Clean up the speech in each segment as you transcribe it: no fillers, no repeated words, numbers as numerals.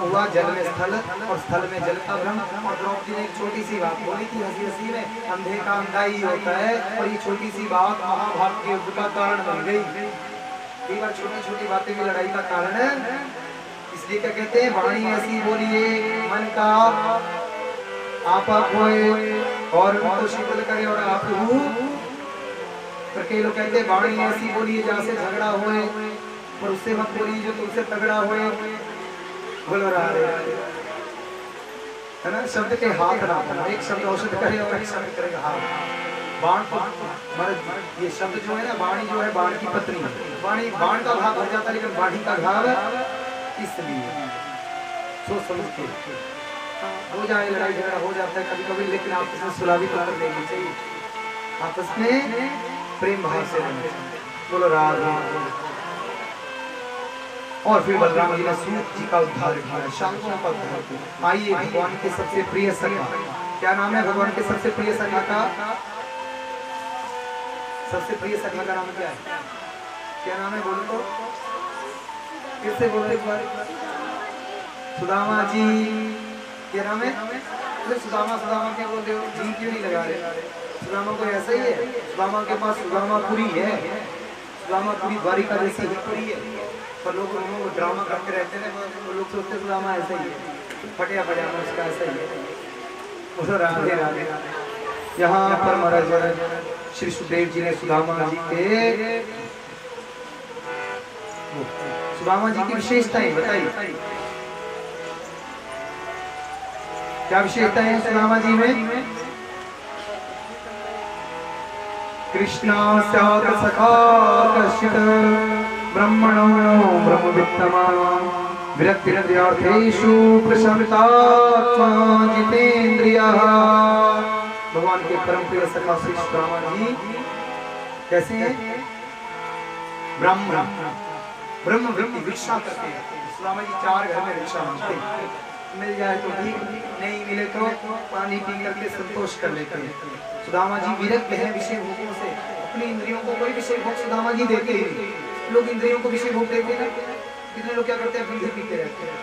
हुआ जल में स्थल और स्थल में जल का भ्रम। और द्रौपदी ने एक छोटी सी बात बोली थी हंसी हंसी में, अंधे का अंधा ही होता है। और ये छोटी सी बात महाभारत के युद्ध का कारण बन गई। कई बार छोटी छोटी बातें भी लड़ाई का कारण है। इसलिए क्या कहते हैं, वाणी ऐसी बोलिए मन का आपा खोए और उनको शीतल करे और आप कई लोग कहते हैं वाणी ऐसी बोलिए जहाँ से झगड़ा होए, पर उससे मत बोलिए जो तुमसे तगड़ा होए। बोलो रहा है ना, शब्द के हाथ ना करना। एक शब्द औषध करे और एक शब्द करेगा हाथ। बाण को मर्द, ये शब्द जो है ना, वाणी जो है बाण की पत्नी। वाणी बाण का घाव भर जाता है लेकिन वाणी का घाव इसलिए सोच समझ के हो जाए, लड़ाई झगड़ा हो जाता है कभी कभी, लेकिन आपस में सुलह भी कर लेनी चाहिए, आपस में प्रेम भाव से रहना चाहिए। बोलो राधे। और फिर बलराम जी ने सूत जी का उद्धार किया, शांतों का उद्धार किया। आइए भगवान के सबसे प्रिय सखा, क्या नाम है भगवान के सबसे प्रिय सखा का? सबसे प्रिय सखा का नाम क्या है? क्या नाम है बोलो तो, फिर से बोलो एक बार। सुदामा जी। क्या नाम है? सुदामा सुदामा क्या बोलते हो, जी क्यों नहीं लगा रहे? सुदामा कोई ऐसा ही है? सुदामा के पास सुदामापुरी है, सुदामापुरी द्वारिका जैसी पुरी है, पर लोग वो ड्रामा करते रहते हैं, वो लोग सोचते सुदामा ऐसा ही है, फटिया पजामा उसका ऐसा ही है। उधर राधे राधे। यहाँ पर महाराज श्री सुखदेव जी ने सुदामा जी के, सुदामा जी की विशेषताएं बताई। क्या विशेषता है सुदामा जी में? कृष्णा स्यात् सखा कश्चित् ब्रह्मणो ब्रह्मवित्तमा विरक्तिरर्थेषु प्रशमितात्मा जितेन्द्रियः। भगवान के परम प्रिय सखा श्री सुदामा जी कैसे हैं? ब्रह्म वृत्ति भिक्षा करते हैं। सुदामा जी 4 घर में भिक्षा मांगते हैं, मिल जाए तो ठीक, नहीं मिले तो पानी पी करके संतोष कर लेते हैं। सुदामा जी विरक्त हैं विषय भोगों से, अपनी इंद्रियों को कोई विषय भोग सुदामा जी देते ही नहीं। लोग इंद्रियों को विषय भोग देते हैं, कितने लोग क्या करते हैं, बीड़ी पीते रहते हैं,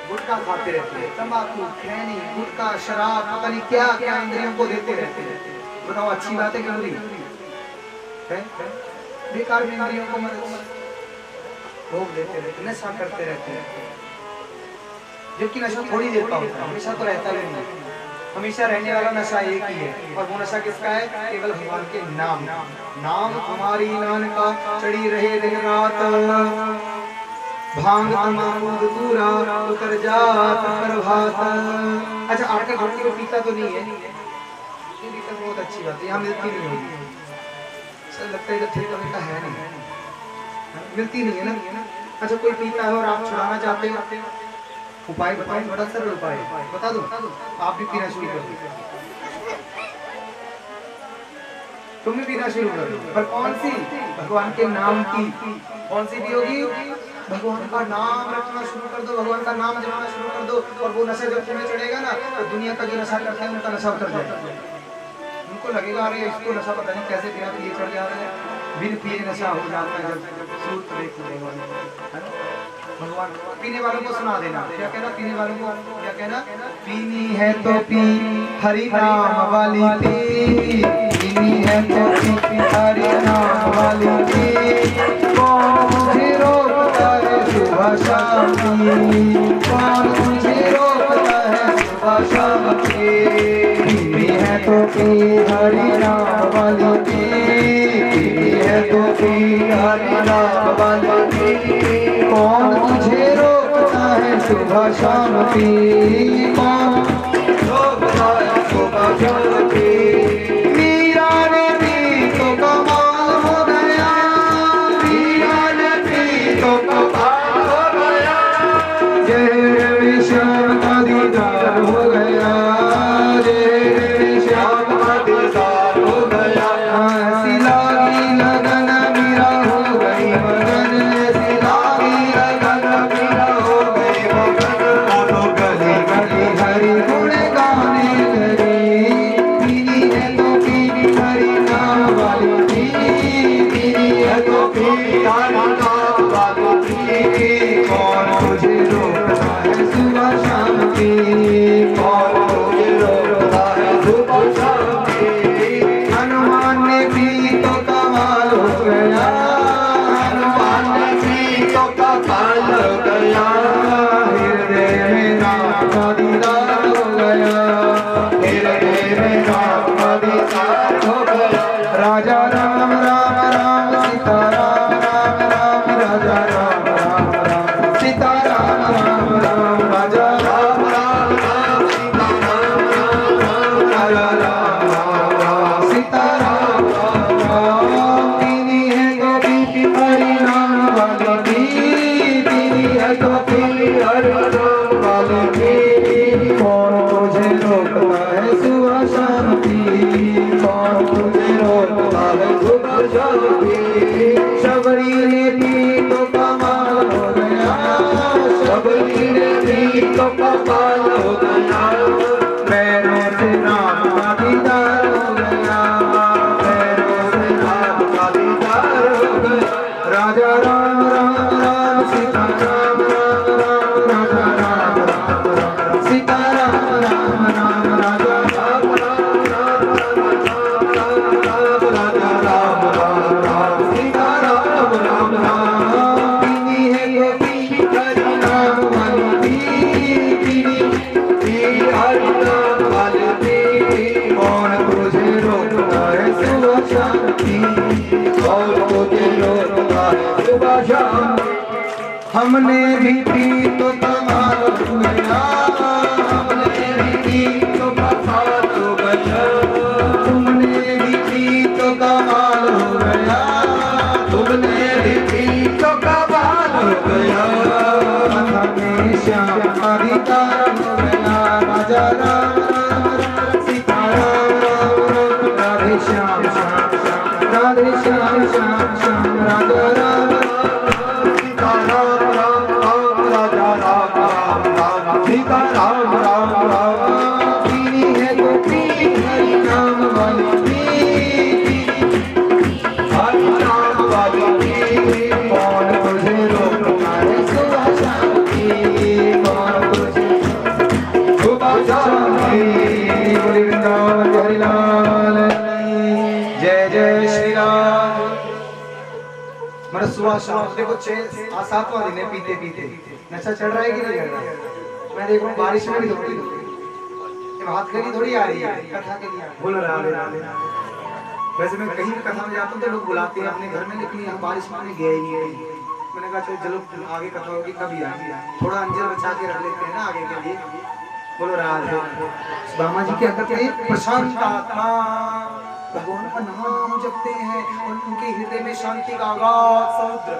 गुटखा खाते रहते हैं, तंबाकू, खैनी, गुटखा, शराब, पता नहीं क्या क्या इंद्रियों को देते रहते हैं। बताओ अच्छी बात है क्या बुरी है? बेकार में इंद्रियों को भोग देते रहते, नशा करते रहते हैं, जबकि नशा थोड़ी देर का होता है, हमेशा तो रहता ही नहीं। हमेशा रहने वाला नशा एक ही है, और वो नशा किसका है? केवल भगवान के नाम। नाम तुम्हारी नानका चढ़ी रहे दिन रात, भांग तमाकू दूरा उतर जात प्रभात। अच्छा आटे घोटी को पीता तो नहीं है, ये तो बहुत अच्छी बात है, यहाँ मिलती नहीं होगी, सर लगता है इधर ठेका वेका है नहीं, मिलती नहीं है ना। अच्छा कोई पीता है और आप छुड़ाना चाहते हो, उपाय बताओ, बड़ा सरल उपाय बता दो, आप भी पीना शुरू कर दो, तुम भी पीना शुरू कर दो। पर कौन सी? भगवान के नाम की। कौन सी पियोगी? भगवान का नाम रखना शुरू कर दो, भगवान का नाम जपना शुरू कर दो, और वो नशा जब तुम्हें चढ़ेगा ना, तो दुनिया का जो नशा करते हैं उनका नशा उतर जाएगा। उनको लगेगा अरे इसको नशा पता नहीं कैसे बिना पिए चढ़ जा रहा है, बिन पिए नशा हो जाता है। जब सूरत देख लेगा भगवान, पीने वालों को सुना देना, क्या कहना पीने वालों को, क्या कहना? पीनी है तो पी हरि नाम वाली पी, पीनी है तो पी हरि नाम वाली पी, कौन तुझे रोकता है सुबह शाम की, कौन तुझे रोकता है सुबह शाम की। पीनी है तो पी हरि नाम वाली पी, पीनी है तो पी हरि नाम वाली पी, कौन तुझे रोकता है सुबह शाम की, कौन रोकता है सुबह शाम की। मीरा ने पी तो कमाल हो गया, मीरा ने पी तो कमाल हो गया, जय श्याम का दीदार हो गया, जय श्याम का दीदार हो गया। ऐसी लागी लगन मीरा हो गई मगन, ऐसी लागी लगन मीरा हो गई मगन, वो तो गली गली हरि गुण गाने लगी। पीनी तो कमाल हो गया, पैरों से राम का दीदार हो गया, पैरों से राम का दीदार हो गया। राजा राम राम राम सीता राम राम राम, राजा राम राम राम सीता राम राम राम, राजा राम राम राम राम राम राम, राजा राम राम राम सीता राम राम राम। पीनी है गोपी हरि नाम वाली, पीनी हरि नाम वाली, कौन तुझे रोकता है सुबह शांति, कौन तुझे रोकता है सुबह शांति। हमने भी पी तो कमाल हो गया, हमने भी पी तो कमाल हो गया, तुमने भी पी तो कमाल हो गया, तुमने भी पी तो कमाल हो गया। हमें श्याम हरिता हो गया, राजा राम राम सीता राम राम, राधे श्याम श्याम श्याम, राधे श्याम श्याम श्याम, राजा राम सीता राम राम राम, राजा राम राम राम सीता राम राम राम। पीनी है गोपी हरि नाम वाली, हरि नाम वाली, कौन तुझे रोकता है सुबह शांति, कौन तुझे सुबह शांति। बोले वृंदावन बिहारी लाल की जय, जय श्री राम। मतलब सुबह शाम देखो 6-7वां दिन है पीते पीते, नशा चढ़ रहा है कि नहीं चढ़ रहा है? मैं देख रहा हूँ बारिश में भी थोड़ी हाथ खड़ी थोड़ी आ रही है कथा के लिए, बोल रहा है। वैसे मैं कहीं भी कथा में जाता हूँ तो लोग बुलाते हैं अपने घर में, लेकिन यहाँ बारिश में गया ही नहीं। मैंने कहा चलो आगे कथा होगी कभी आएगी, थोड़ा अंजल बचा के रख लेते हैं ना आगे के लिए। बोलो राधे। सुदामा जी क्या करते हैं? प्रशांत आत्मा भगवान का नाम जपते हैं और उनके हृदय में शांति का आगाध समुद्र,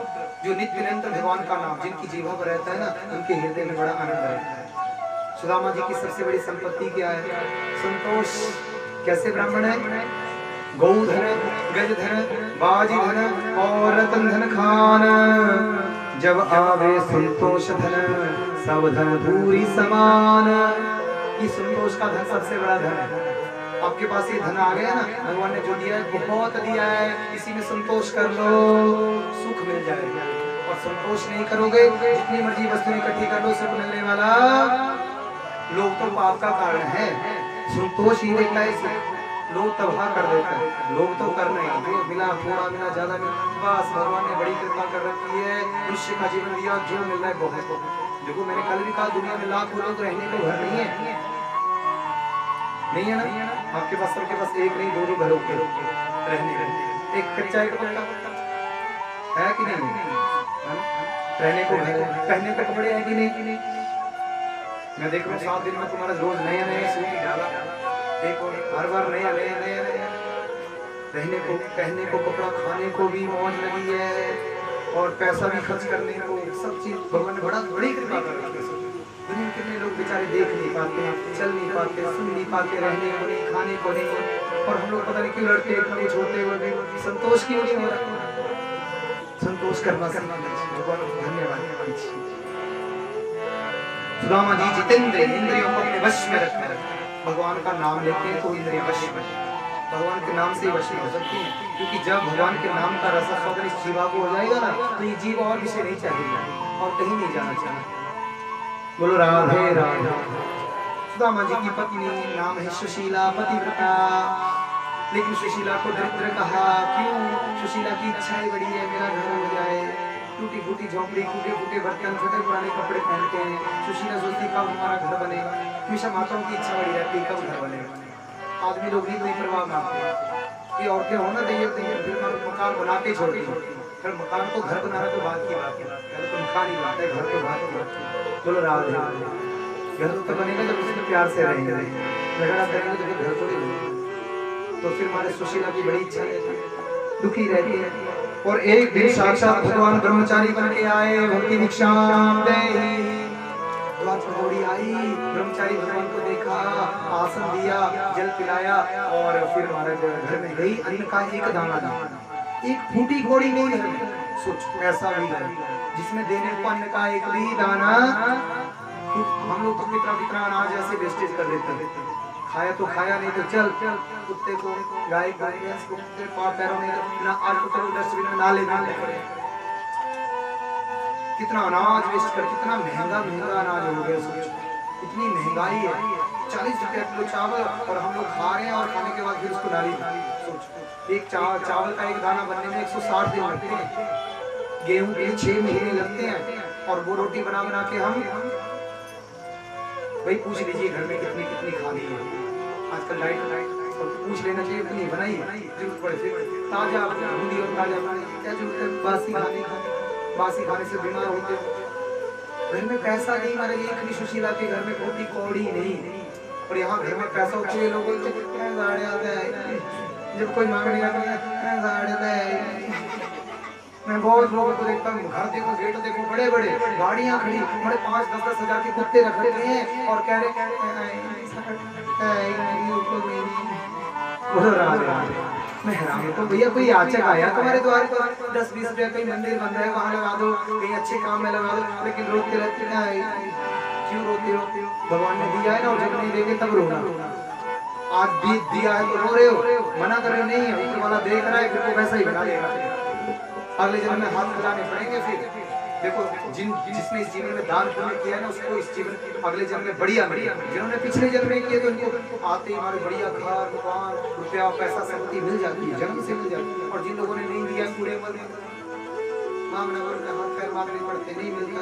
जो नित्य निरंतर भगवान का नाम जिनकी जीवा पर रहता है ना, उनके हृदय में बड़ा आनंद रहता है। सुदामा जी की सबसे बड़ी संपत्ति क्या है? संतोष। कैसे ब्राह्मण है? गौधन, गजधन, बाजीधन और रतन धन खान, जब आवे संतोष धन सब धन पूरी समान। ये संतोष का धन सबसे बड़ा धन है। आपके पास ये धन आ गया ना, भगवान ने जो दिया है बहुत दिया है, इसी में संतोष कर लो, सुख मिल जाएगा। और संतोष नहीं करोगे, जितनी मर्जी वस्तु इकट्ठी कर लो, सुख मिलने वाला लोग तो पाप का कारण है। संतोष ही देता है, लोग तबाह कर देता है। लोग तो कर रहे हैं, जो मिला थोड़ा मिला ज्यादा मिला, बस भगवान ने बड़ी कृपा कर रखी है, मनुष्य का जीवन दिया, जो मिल रहा है बहुत। देखो मैंने कल भी कहा, दुनिया में लाखों लोग रहने को घर नहीं है, नहीं है ना? आपके पास सबके पास एक नहीं दो घरों के रहने, एक कच्चा एक पक्का है कि नहीं? रहने को घर, पहनने को कपड़े हैं कि नहीं? मैं देख रहा हूँ 7 दिन में तुम्हारा रोज नया नया सूट डाला, एक और हर बार नया नया नया नया। रहने को, पहनने को कपड़ा, खाने को भी मौज लगी है और पैसा भी खर्च करने को, सब चीज भगवान ने बड़ी कृपा कर रखी है। दुनिया कितने लोग बेचारे देख नहीं पाते, चल नहीं पाते, सुन नहीं पाते, रहने को नहीं, खाने को नहीं, और हम लोग पता नहीं क्यों लड़ते, कुछ होते हुए भी संतोष क्यों नहीं हो रहा? संतोष करना भगवान धन्यवाद। सुदामा जी जितेंद्र, इंद्रियों को अपने वश में रखते हैं। भगवान का नाम लेते हैं तो इंद्रिय वश में, भगवान के नाम से ही वश हो सकती है, क्योंकि जब भगवान के नाम का रस स्वाद इस जीवा को हो जाएगा ना, तो ये जीव और विषय नहीं चाहिए और कहीं नहीं जाना चाहिए। बोलो राधे राधे। सुदामा जी की पत्नी नाम है सुशीला, पतिव्रता, लेकिन सुशीला को दरिद्र कहा। क्यों? सुशीला की इच्छा ही बड़ी है, मेरा घर हो जाए। टूटी फूटी झोंपड़ी, टूटे फूटे बर्तन, फटे पुराने कपड़े पहनते हैं। सुशीला सोचती कब हमारा घर बने। हमेशा माताओं की इच्छा बड़ी रहती है कब घर बने। आदमी लोग नहीं कोई परवाह मानते, ये औरतें होना चाहिए, फिर मकान बनाते छोड़ती हैं। फिर मकान को घर बनाना तो बात की बात है, पहले तो मकान ही बात है, घर तो बात की बात है। बोलो राधे। घर तो बनेगा जब उसमें प्यार से रहेंगे, झगड़ा करेंगे तो फिर घर थोड़ी बनेगा। तो फिर हमारे सुशीला की बड़ी इच्छा है, दुखी रहती है। और एक दिन साक्षात भगवान ब्रह्मचारी बन के आए, भक्ति भिक्षाम देहि। थोड़ी आई, ब्रह्मचारी भगवान को देखा, आसन दिया, जल पिलाया और फिर महाराज घर में गई। अन्न का एक दाना दिया, एक फूटी घोड़ी नहीं है। सोच ऐसा भी है जिसमें देने को अन्न का एक भी दाना हम लोग तो कितना कितना अनाज ऐसे वेस्टेज कर देते हैं, खाया तो खाया, नहीं तो चल कुत्ते को, गाय को, भैंस को पैरों में ना आज कुत्ते को डस्टबिन में डाले पड़े। कितना अनाज वेस्ट कर, कितना महंगा महंगा अनाज हो गया। सोचो इतनी महंगाई है, 40 रुपया किलो चावल और हम लोग खा रहे हैं और खाने के बाद फिर उसको डाली। सोचो एक चावल का एक दाना बनने में 160 दिन लगते हैं, गेहूं के 6 महीने लगते हैं, और वो रोटी बना बना के हम भाई पूछ लीजिए घर में कितनी कितनी खानी है आजकल। डाइट पूछ लेना चाहिए, इतनी बनाई जरूरत पड़े फिर ताजा बूंदी और ताजा खाने की क्या जरूरत है। बासी खाने से बीमार होते हो। घर में पैसा नहीं, हमारे लिए सुशीला के घर में रोटी कौड़ी नहीं, और यहाँ घर में पैसा होते हुए लोगों से जब कोई मांगने आता है। मैं बहुत लोगों को देखता हूँ, घर देखो, गेट देखो, बड़े बड़े गाड़ियाँ खड़ी, बड़े 5-10 हजार के कुत्ते रख रखे हैं और कह रहे तो भैया कोई याचक आया तुम्हारे द्वार पर 10-20 रुपया, कहीं मंदिर बन रहा है वहाँ लगा दो, कहीं अच्छे काम में लगा दो, लेकिन रोते रहते हैं। क्यों रोते हो? भगवान ने दिया है ना, और जब नहीं देंगे तब रोना। आज भी दिया है तो रो रहे हो, मना कर रहे नहीं है, ऊपर वाला देख रहा है, फिर तो वैसा ही बना देगा। अगले जन्म में हाथ फैलाने पड़ेंगे। फिर देखो जिसने इस जीवन में दान पुण्य किया है ना, उसको इस जीवन अगले जन्म में बढ़िया बढ़िया, जिन्होंने पिछले जन्म में किए तो उनको आते ही हमारे बढ़िया घर दुकान रुपया पैसा संपत्ति मिल जाती है, जन्म से मिल जाती है। और जिन लोगों ने नहीं दिया पूरे मांगना पड़ता, हाथ पैर मांगने पड़ते, नहीं मिलता।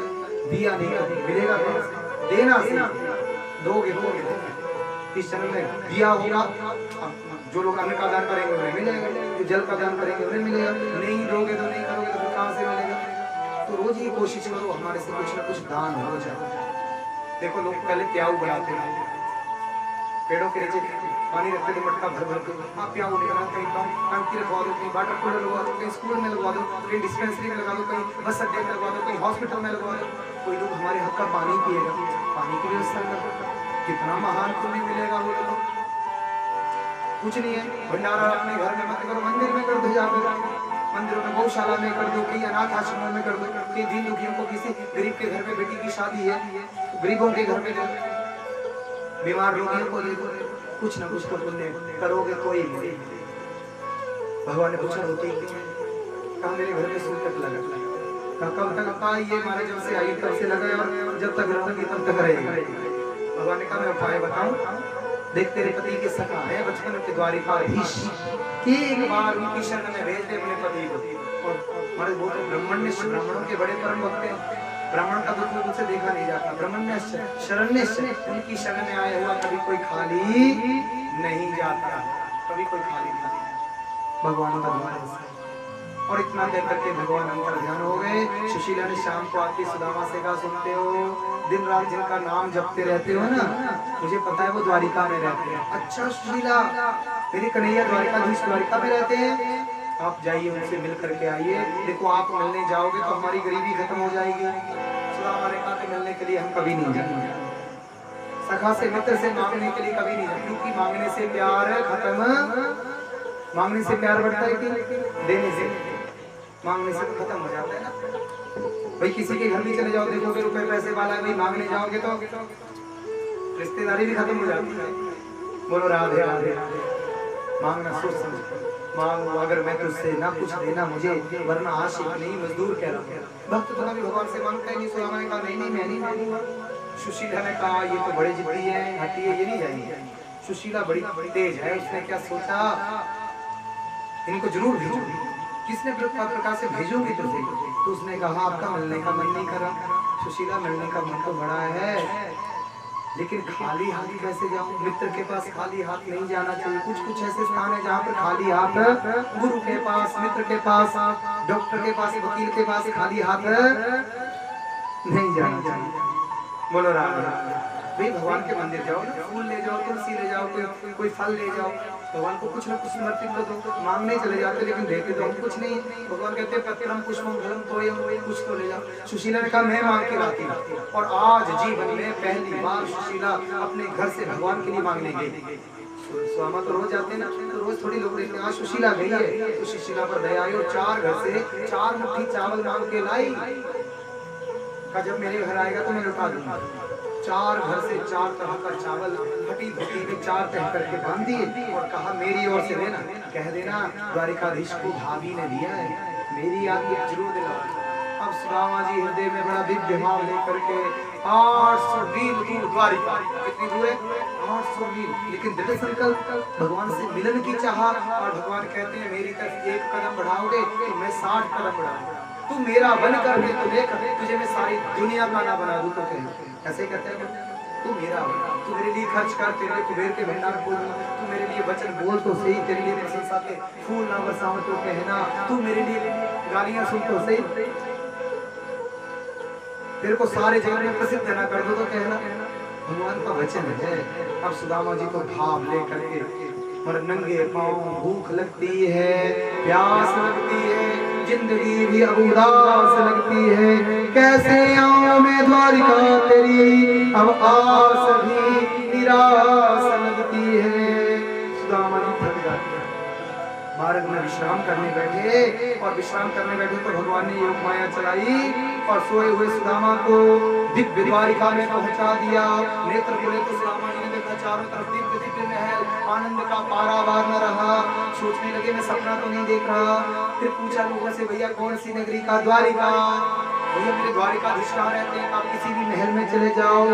दिया नहीं मिलेगा, देना से दोगे इस जन्म में दिया होगा। जो लोग अन्न का दान करेंगे उन्हें मिलेगा, जो जल का दान करेंगे उन्हें मिलेगा, नहीं दोगे तो नहीं करोगे तो कहाँ से मिलेगा। तो रोज ये कोशिश करो हमारे से कुछ ना कुछ दान हो जाए। देखो लोग पहले प्याऊ बनाते हैं, पेड़ों के नीचे पानी रखते थे मटका भर भर के, आप प्याऊ निकालो, कहीं टंकी रखवा दो, कहीं वाटर कूलर लगवा दो, कहीं स्कूल में लगवा दो, कहीं डिस्पेंसरी में लगा दो, कहीं बस अड्डे में लगवा दो, कहीं हॉस्पिटल में लगवा दो। कोई लोग हमारे हक का पानी पिएगा, पानी की व्यवस्था कर दो, कितना महान पुण्य मिलेगा। वो लोग कुछ नहीं है। भंडारा अपने घर में मत करो, मंदिर में कर दो, जाकर मंदिरों में, गौशाला में कर दो, कहीं अनाथ आश्रमों में कर दो, कहीं दीन दुखियों को, किसी गरीब के घर में बेटी की शादी है, गरीबों के घर में दो, बीमार रोगियों को दे दो। कुछ ना कुछ तो पुण्य करोगे कोई नहीं। भगवान ने पूछा रोटी कहा मेरे घर में सूर तक लगा, कब तक? कहा ये हमारे जब से आई तब से लगा, और जब तक रहूंगी तब तक रहेगा। भगवान ने कहा मैं उपाय बताऊं, देख तेरे पति के सखा है बचपन के द्वारिकाधीश, एक बार उनकी शरण में भेज दे अपने पति को। और हमारे वो तो ब्राह्मणों के बड़े परम भक्त हैं, ब्राह्मण का दुख उनसे देखा नहीं जाता। ब्राह्मण्य शरण्य उनकी शरण में आया हुआ कभी कोई खाली नहीं जाता, कभी कोई खाली नहीं। भगवान का द्वार और इतना देर करके भगवान अंतर ध्यान हो गए। सुशीला ने शाम को आती सुदामा से कहा सुनते हो दिन रात जिनका नाम जपते रहते हो ना, मुझे पता है वो द्वारिका में रहते हैं। अच्छा सुशीला, मेरी कन्हैया द्वारिकाधीश द्वारिका में रहते हैं, आप जाइए उनसे मिल करके आइए। देखो आप मिलने जाओगे तो हमारी गरीबी खत्म हो जाएगी। सुदामा ने कहा कि मिलने के लिए हम कभी नहीं जाएंगे, सखा से मित्र से मांगने के लिए कभी नहीं जाएंगे, क्योंकि मांगने से प्यार खत्म, मांगने से प्यार बढ़ता है कि देने से? मांगने से तो खत्म हो जाता है ना। भाई किसी के घर भी चले जाओ, देखोगे रुपए पैसे वाला है, भाई मांगने जाओगे तो रिश्तेदारी भी खत्म हो जाती है। बोलो राधे राधे। मांगना सोच समझ मांगो, अगर मैं तुझसे ना कुछ देना मुझे, वरना आशिक नहीं मजदूर कह रहा हूँ। भक्त तो कभी भगवान से मांगता है नहीं। सुदामा ने कहा नहीं नहीं मैं नहीं मांगूंगा। सुशीला ने कहा ये तो बड़े जिद्दी है, हटिए, ये नहीं जाएंगे। सुशीला बड़ी तेज है, उसने क्या सोचा इनको जरूर भेजूंगी। किसने प्रकाश से भेजूंगी तो उसने कहा आपका मिलने का मन नहीं करा। सुशीला मिलने का मन तो बड़ा है, लेकिन खाली हाथ कैसे जाऊं? मित्र के पास खाली हाथ नहीं जाना चाहिए। कुछ कुछ ऐसे स्थान है जहाँ पर खाली हाथ, गुरु के पास, मित्र के पास, डॉक्टर के पास, वकील के पास खाली हाथ नहीं जाना चाहिए। बोलो राम राम। भाई भगवान के मंदिर जाओ ना, फूल ले जाओ, तुलसी ले जाओ, कोई फल ले जाओ, भगवान को कुछ ना कुछ समर्पित कर दो। मांगने चले जाते लेकिन देते तो हम कुछ नहीं। भगवान कहते पत्रम पुष्पम फलम तोयम, कुछ तो ले जाओ। सुशीला ने कहा मैं मांग के लाती हूँ। और आज जीवन में पहली बार सुशीला अपने घर से भगवान के लिए मांगने गई। स्वामा तो रोज जाते ना, तो रोज थोड़ी लोग देखते आज सुशीला गई है, तो सुशीला पर दया आई और 4 घर से 4 मुट्ठी चावल मांग के लाई। जब मेरे घर आएगा तो मैं लुटा दूंगा। 4 घर से 4 तरह का चावल फटी धुटी में 4 तह करके बांध दिए और कहा मेरी ओर से देना, कह देना द्वारिकाधीश को भाभी ने दिया है, मेरी याद जरूर दिलाओ। अब सुदामा जी हृदय में बड़ा दिव्य भाव लेकर के 800 मील दूर द्वारिका, कितनी दूर है 800 मील, लेकिन दृढ़ संकल्प भगवान से मिलन की चाहा और भगवान कहते हैं मेरी तरफ 1 कदम बढ़ाओगे तो मैं 60 कदम बढ़ाऊंगा, तू मेरा बन करके तू देख तुझे मैं सारी दुनिया का ना बना दूं तो कह ऐसे कहते हैं तू मेरा हो, तू मेरे लिए खर्च कर, तेरे लिए कुबेर के भंडार खोल, तू मेरे लिए वचन बोल तो सही, तेरे लिए प्रशंसा के फूल ना बरसाऊं तो कहना, तू मेरे लिए गालियां सुन तो सही, तेरे को सारे जगत में प्रसिद्ध ना कर दो तो कहना। भगवान का वचन है। अब सुदामा जी को भाव लेकर के और नंगे पांव भूख लगती है, प्यास लगती है, जिंदगी भी अब उदास लगती है, कैसे आऊं मैं द्वारिका तेरी, अब आस भी निराश लगती है। सुदामा जी थक जाते हैं, मार्ग में विश्राम करने बैठे और विश्राम करने बैठे तो भगवान ने योग माया चलाई और सोए हुए सुदामा को दिव्य द्वारिका में पहुंचा दिया। नेत्र खुले तो सुदामा जी ने देखा चारों तरफ दिव्य दिव्य महल, आनंद का पारावार न रहा, सोचने लगे मैं सपना तो नहीं देख रहा। फिर पूछा लोगों से भैया कौन सी नगरी का? द्वारिका। भैया मेरे द्वारिकाधीश कहाँ रहते हैं? आप किसी भी महल में चले जाओ,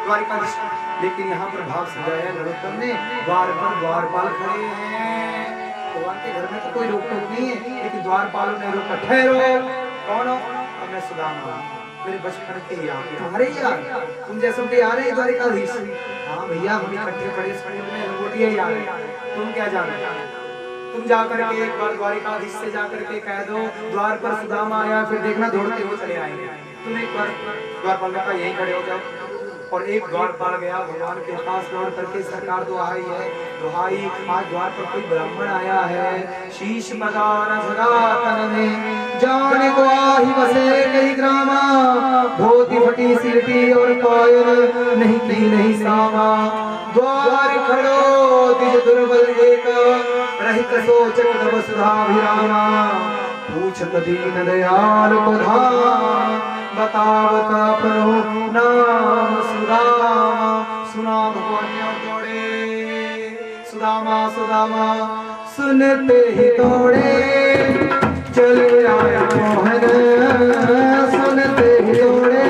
द्वारिकाधीश। लेकिन यहाँ पर भाव सजाया नरोत्तम ने, द्वार पर द्वारपाल खड़े हैं, भगवान के घर में तो कोई रोक टोक नहीं है, लेकिन द्वारपालों ने रोका, ठहरो, कौन हो? अब मैं सुदामा, मेरे बचपन के यार, तुम्हारे यार, तुम जैसों के यार है द्वारिकाधीश। हाँ भैया हम इकट्ठे पड़े स्कूल में, लंगोटिया यार है, तुम क्या जानते? तुम जाकर के एक बार द्वारिकाधीश से जाकर के कह दो द्वार पर सुदामा आया, फिर देखना दौड़ते हुए चले आएंगे। तुम एक बार द्वारपाल ने कहा यहीं खड़े हो जाओ, और एक द्वारपाल गया भगवान के पास दौड़ करके, सरकार दुहाई है, दुहाई आज द्वार पर कोई ब्राह्मण आया है, शीश बजाना जगातन में, जाने को आही बसे कई ग्रामा, धोती फटी सिलटी और पायल नहीं की नहीं सामा, द्वार खड़ो दिज दुर्बल एक, रहित सोचक तब सुधाभिरामा, पूछत दीन दयाल को धाम, बतावत अपनो नाम सुदामा। सुना भगवान और दौड़े, सुदामा सुदामा सुनते ही दौड़े, चले आया मोहन, सुनते ही दौड़े,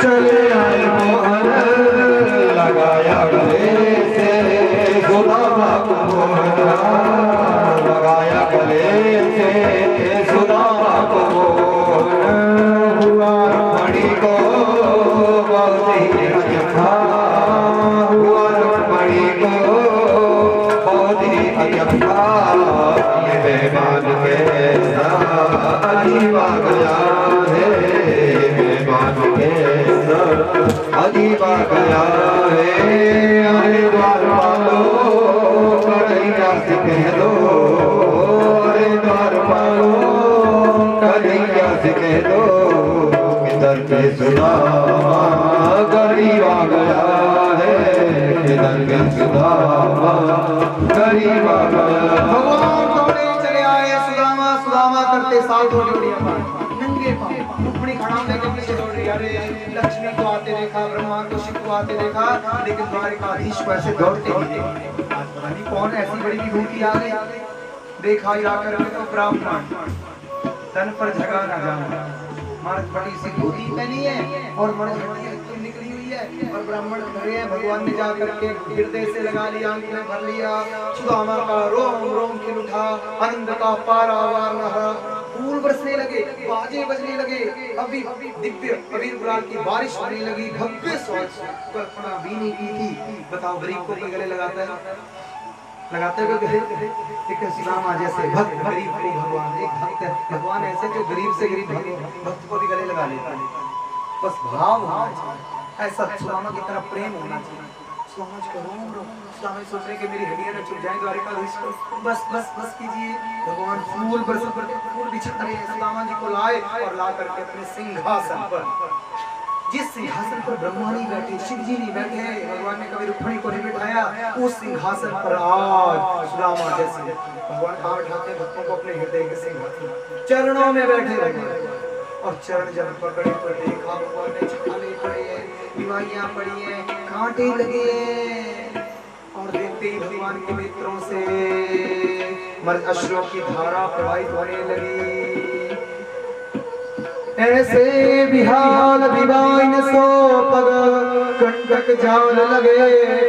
चले आया मोहन, लगाया गले से सुदामा को मोहन, लगाया गले से सुदामा को मोहन, हुआ मणि को बहुत ही अच्छा, हुआ मणि को बहुत ही अच्छा, ये मेहमान कैसा अजीब आ गया है, मेहमान कैसा अजीब आ गया है, अरे द्वारपालो कन्हैया से कह दो, अरे द्वारपालो कन्हैया से कह दो, किधर के सुदामा गरीब आ गया है, किधर के सुदामा गरीब आ गया। भगवान दौड़े चले आए, सुदामा सुदामा करते साथ दौड़ी उड़ी नंगे पांव, रुक्मिणी खड़ा लेके पीछे दौड़ रही, अरे लक्ष्मी को आते देखा, ब्रह्मा को, शिव को आते देखा, लेकिन द्वारिकाधीश को ऐसे दौड़ते ही देखा, पता नहीं कौन ऐसी बड़ी विभूति आ गई, देखा ही आकर के तो ब्राह्मण तन पर झगा ना जाना, मर्द बड़ी सी धोती पहनी है और मर्द निकली हुई है, और ब्राह्मण खड़े हैं। भगवान ने जाकर के हृदय से लगा लिया, आंखें भर लिया, सुदामा का रोम रोम खिल उठा, आनंद का पारावार न रहा, फूल बरसने लगे, बाजे बजने लगे, अभी दिव्य अबीर गुलाल की बारिश होने लगी, भव्य स्वाद कल्पना भी नहीं की थी। बताओ गरीब को कोई गले लगाता है? लगाते हुए एक सुदामा जैसे भक्त गरीब को भगवान, एक भक्त है भगवान ऐसे जो गरीब से गरीब भक्त को भी गले लगा लेता है, बस भाव होना चाहिए, ऐसा सुदामा की तरह प्रेम होना चाहिए। सुदामा सोच रहे कि मेरी हड्डियां न छूट जाएं, द्वारिकाधीश को बस बस बस कीजिए। भगवान फूल फूल बिछा रहे हैं, सुदामा जी को लाए और ला करके अपने सिंहासन पर, जिस सिंहासन पर ब्रह्मा नहीं बैठे, शिव जी नहीं बैठे, भगवान ने कभी रुक्मिणी को नहीं बिठाया, उस सिंहासन पर आज सुदामा जैसे भगवान कहाँ बैठाते भक्तों को? अपने हृदय के सिंहासन, चरणों में बैठे रहे। और चरण जब पकड़े तो देखा भगवान ने छाले पड़े हैं, बीमारियां पड़ी हैं, कांटे लगे हैं, और देखते ही भगवान के नेत्रों से मर्द अश्रों की धारा प्रवाहित होने लगी। ऐसे बिहाल विवाइन सो पग कंटक जाल लगे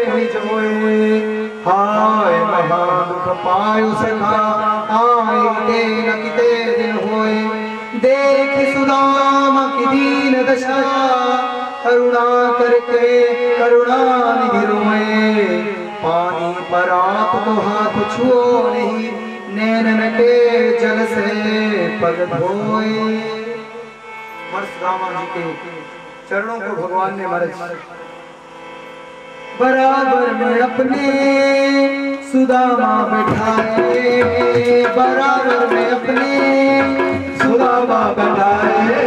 निज होए, हाय महा दुख पायो सखा आए ते न किते दिन होए। देख सुदामा की दीन दशा करुणा करके करुणा निधि रोए, पानी पर आप तो हाथ छुओ नहीं, नैनन के जल से पग धोए। सुदामा जी के चरणों को भगवान ने मर्ज बराबर में अपने सुदामा बिठाए, बराबर में अपने सुदामा बिठाए,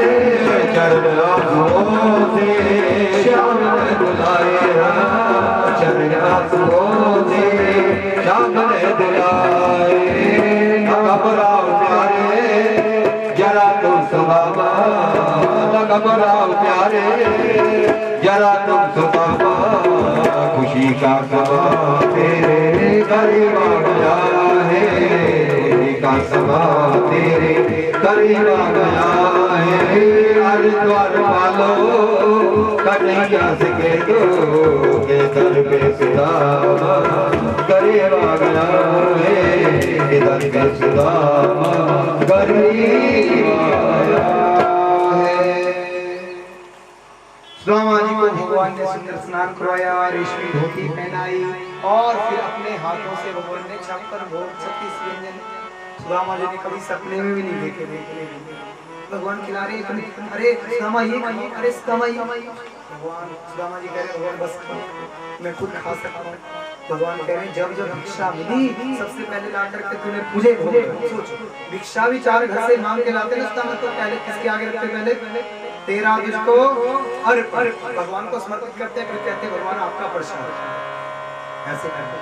चरणों से श्याम ने बुलाए, चरणों से श्याम ने बुलाए। घबराओ प्यारे जरा तुम सुदामा, घबराओ प्यारे जरा तुम सुदामा, खुशी का समा तेरे करीब आ गया है, खुशी का समा तेरे करीब आ गया है। हरिद्वार वालों कन्हैया से कह दो के दर पे सुदामा करीब आ गया है, दर पे सुदामा करीब आ गया है। सुदामा जी को भगवान ने सुंदर स्नान करवाया, रेशमी धोती पहनाई, और फिर अपने हाथों से भगवान ने 56 भोग 36 व्यंजन सुदामा जी ने कभी सपने में भी नहीं देखे। भगवान खिला रहे, अरे सुदामा ये खाओ, अरे सुदामा ये, भगवान सुदामा जी कह रहे भगवान बस खाओ, मैं खुद खा सकता हूँ। भगवान कह रहे जब जब भिक्षा मिली सबसे पहले ला करके तूने मुझे भोग। सोचो भिक्षा भी 4 घर से मांग के लाते ना सुदामा, तो पहले किसके आगे रखते, पहले तेरा तुझको अर्पण, भगवान को समर्पित करते हैं, फिर कहते भगवान आपका प्रसाद। ऐसे करते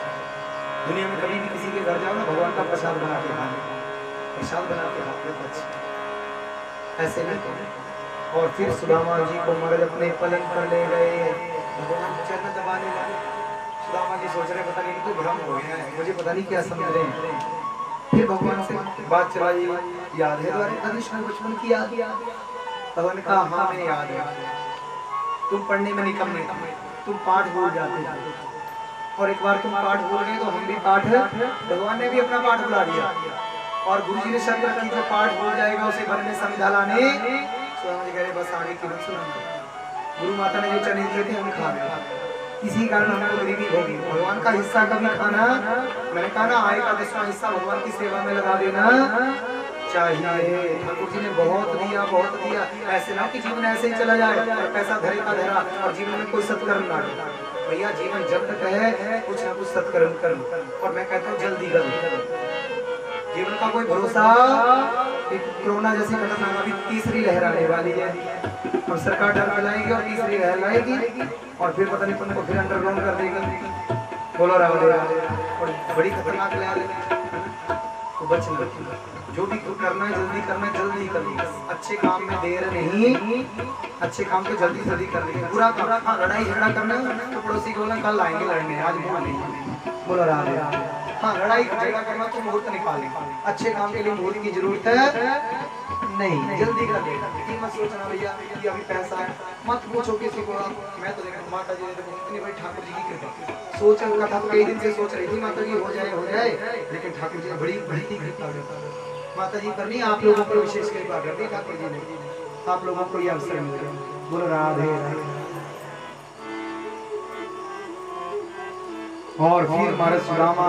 दुनिया में कभी भी किसी के घर जाओ ना, भगवान का प्रसाद बना के खाने, प्रसाद बना के खाते बच्चे, ऐसे नहीं करो। और फिर सुदामा जी को मर्द अपने पलंग पर ले गए, भगवान चरण दबाने लगे। सुदामा जी सोच रहे पता नहीं इनको भ्रम हो गया है, मुझे पता नहीं क्या समझ रहे हैं। फिर भगवान से बात चलाई, याद है तुम्हारे कृष्ण बचपन की याद? भगवान का हाँ में याद है, तुम पढ़ने में निकम्मे थे, तुम पाठ भूल जाते, और एक बार तुम पाठ भूल गए तो हम भी पाठ, भगवान ने भी अपना पाठ बुला दिया, और गुरु जी ने शर्त रखी जो पाठ भूल जाएगा उसे घर में संविधा लाने। सुदामा जी कह रहे बस आगे की बात सुनो, गुरु माता ने जो चने दिए थे हम खा गए, इसी कारण हमको गरीबी होगी। भगवान का हिस्सा कभी खाना, मैंने कहा ना आय का 10वां हिस्सा भगवान की सेवा में लगा देना चाहिए। ठाकुर जी ने बहुत दिया, बहुत दिया, ऐसे ना कि जीवन ऐसे ही चला जाए और पैसा धरे का धरा और जीवन में कोई सत्कर्म ना हो। भैया जीवन जब तक है कुछ ना कुछ सत्कर्म करो, और मैं कहता हूँ जल्दी करो। जीवन का कोई भरोसा, कोरोना जैसी खतरनाक अभी 3री लहर आने वाली है, और सरकार डर फैलाएगी और 3री लहर लाएगी, और फिर पता नहीं तुमको फिर अंडरग्राउंड कर देगी। बोलो राव, और बड़ी खतरनाक लहर है, तो बचना। जो भी करना है जल्दी करना है, जल्दी करना। अच्छे काम में देर नहीं, अच्छे काम को जल्दी जल्दी कर लेंगे। बुरा काम, हाँ लड़ाई झगड़ा करना है तो पड़ोसी को बोलना कल आएंगे लड़ने, आज नहीं। बोलो राधे। हाँ लड़ाई झगड़ा करना तो मुहूर्त निकालें, अच्छे काम के लिए मुहूर्त की जरूरत है नहीं, जल्दी कर लेगा। लेकिन मत सोचना भैया कि अभी पैसा है, मत पूछो किसी को। मैं तो देखा माता जी ने तो इतनी बड़ी ठाकुर जी की कृपा, सोच का था कई दिन से सोच रही थी माता जी हो जाए, लेकिन ठाकुर जी ने बड़ी बड़ी कृपा माता जी पर नहीं, आप लोगों पर विशेष कृपा कर दी ठाकुर जी ने, आप लोगों को ये अवसर मिल गया। बोलो राधे राधे। और फिर हमारे सुदामा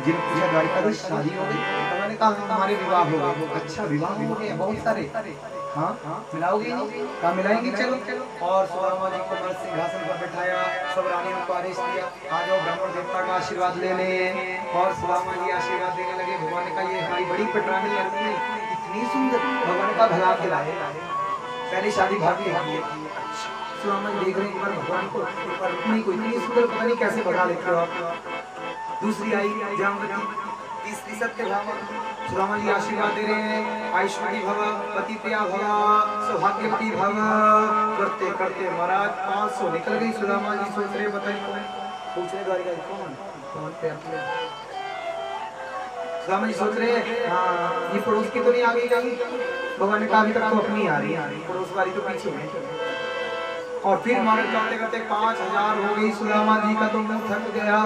जिनकी द्वारिकाधीश शादी हो गई, मैंने कहा हमारे विवाह हो गए। अच्छा विवाह हो गए बहुत सारे, हाँ मिलाओगे नहीं? कहाँ मिलाएंगे, चलो। और सुदामा जी को मर्द सिंहासन पर बैठाया, सब रानियों को आदेश दिया आ जाओ ब्राह्मण देवता का आशीर्वाद लेने। और सुदामा जी आशीर्वाद देने लगे। भगवान ने कहा ये हमारी बड़ी पटरानी लड़की इतनी सुंदर, भगवान का भला खिलाए, पहली शादी भाभी की है। सुदामा जी देख रहे हैं एक भगवान को, रुक्मिणी को इतनी सुंदर, पता नहीं कैसे भगा लेते हो आप। दूसरी आई जामवती, तीसरी सत्य भामा। सुदामा जी आशीर्वाद दे रहे हैं, आयुष्मती भव, पतिप्रिया भव, सौभाग्यवती भव। करते करते महाराज 500 निकल गई। सुदामा जी सोच रहे बताइए कौन पूछ रहे द्वारिका कौन कौन पे अपने। सुदामा जी सोच रहे हैं हाँ ये पड़ोस की तो नहीं आ गई कहीं। भगवान ने कहा अभी तक तो अपनी आ रही है, पड़ोस वाली तो पीछे है। और फिर मारे करते करते 5000 हो गई। सुदामा जी का तो मुंह थक गया।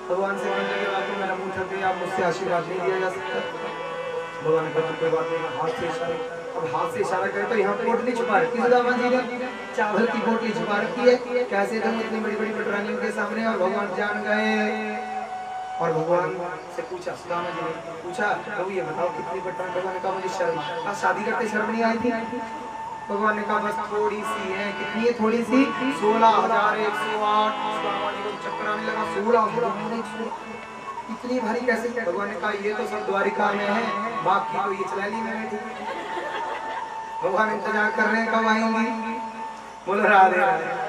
भगवान से कहने के बाद तो मेरा मुंह थक गया, अब मुझसे आशीर्वाद नहीं दिया जा सकता। भगवान ने कहा कोई बात नहीं, हाथ से इशारा। अब हाथ से इशारा करे तो यहाँ पोटली छुपा रखी सुदामा जी ने, चावल की पोटली छुपा रखी है। कैसे तुम इतनी बड़ी बड़ी पटरानियों के सामने। और भगवान जान गए और भगवान से पूछा, सुदामा जी ने पूछा प्रभु ये बताओ कितनी पटरानी। भगवान ने कहा मुझे शर्म, शादी करते शर्म नहीं आई थी। भगवान ने कहा बस थोड़ी सी है। कितनी है थोड़ी सी? 16,108। सुदामा जी को चक्कर आने लगा, 16,108 इतनी भारी कैसे? भगवान ने कहा ये तो सब द्वारिका में है, बाकी तो ये चलैली में बैठी। भगवान इंतजार कर रहे हैं कब आएंगी। बोल राधे राधे।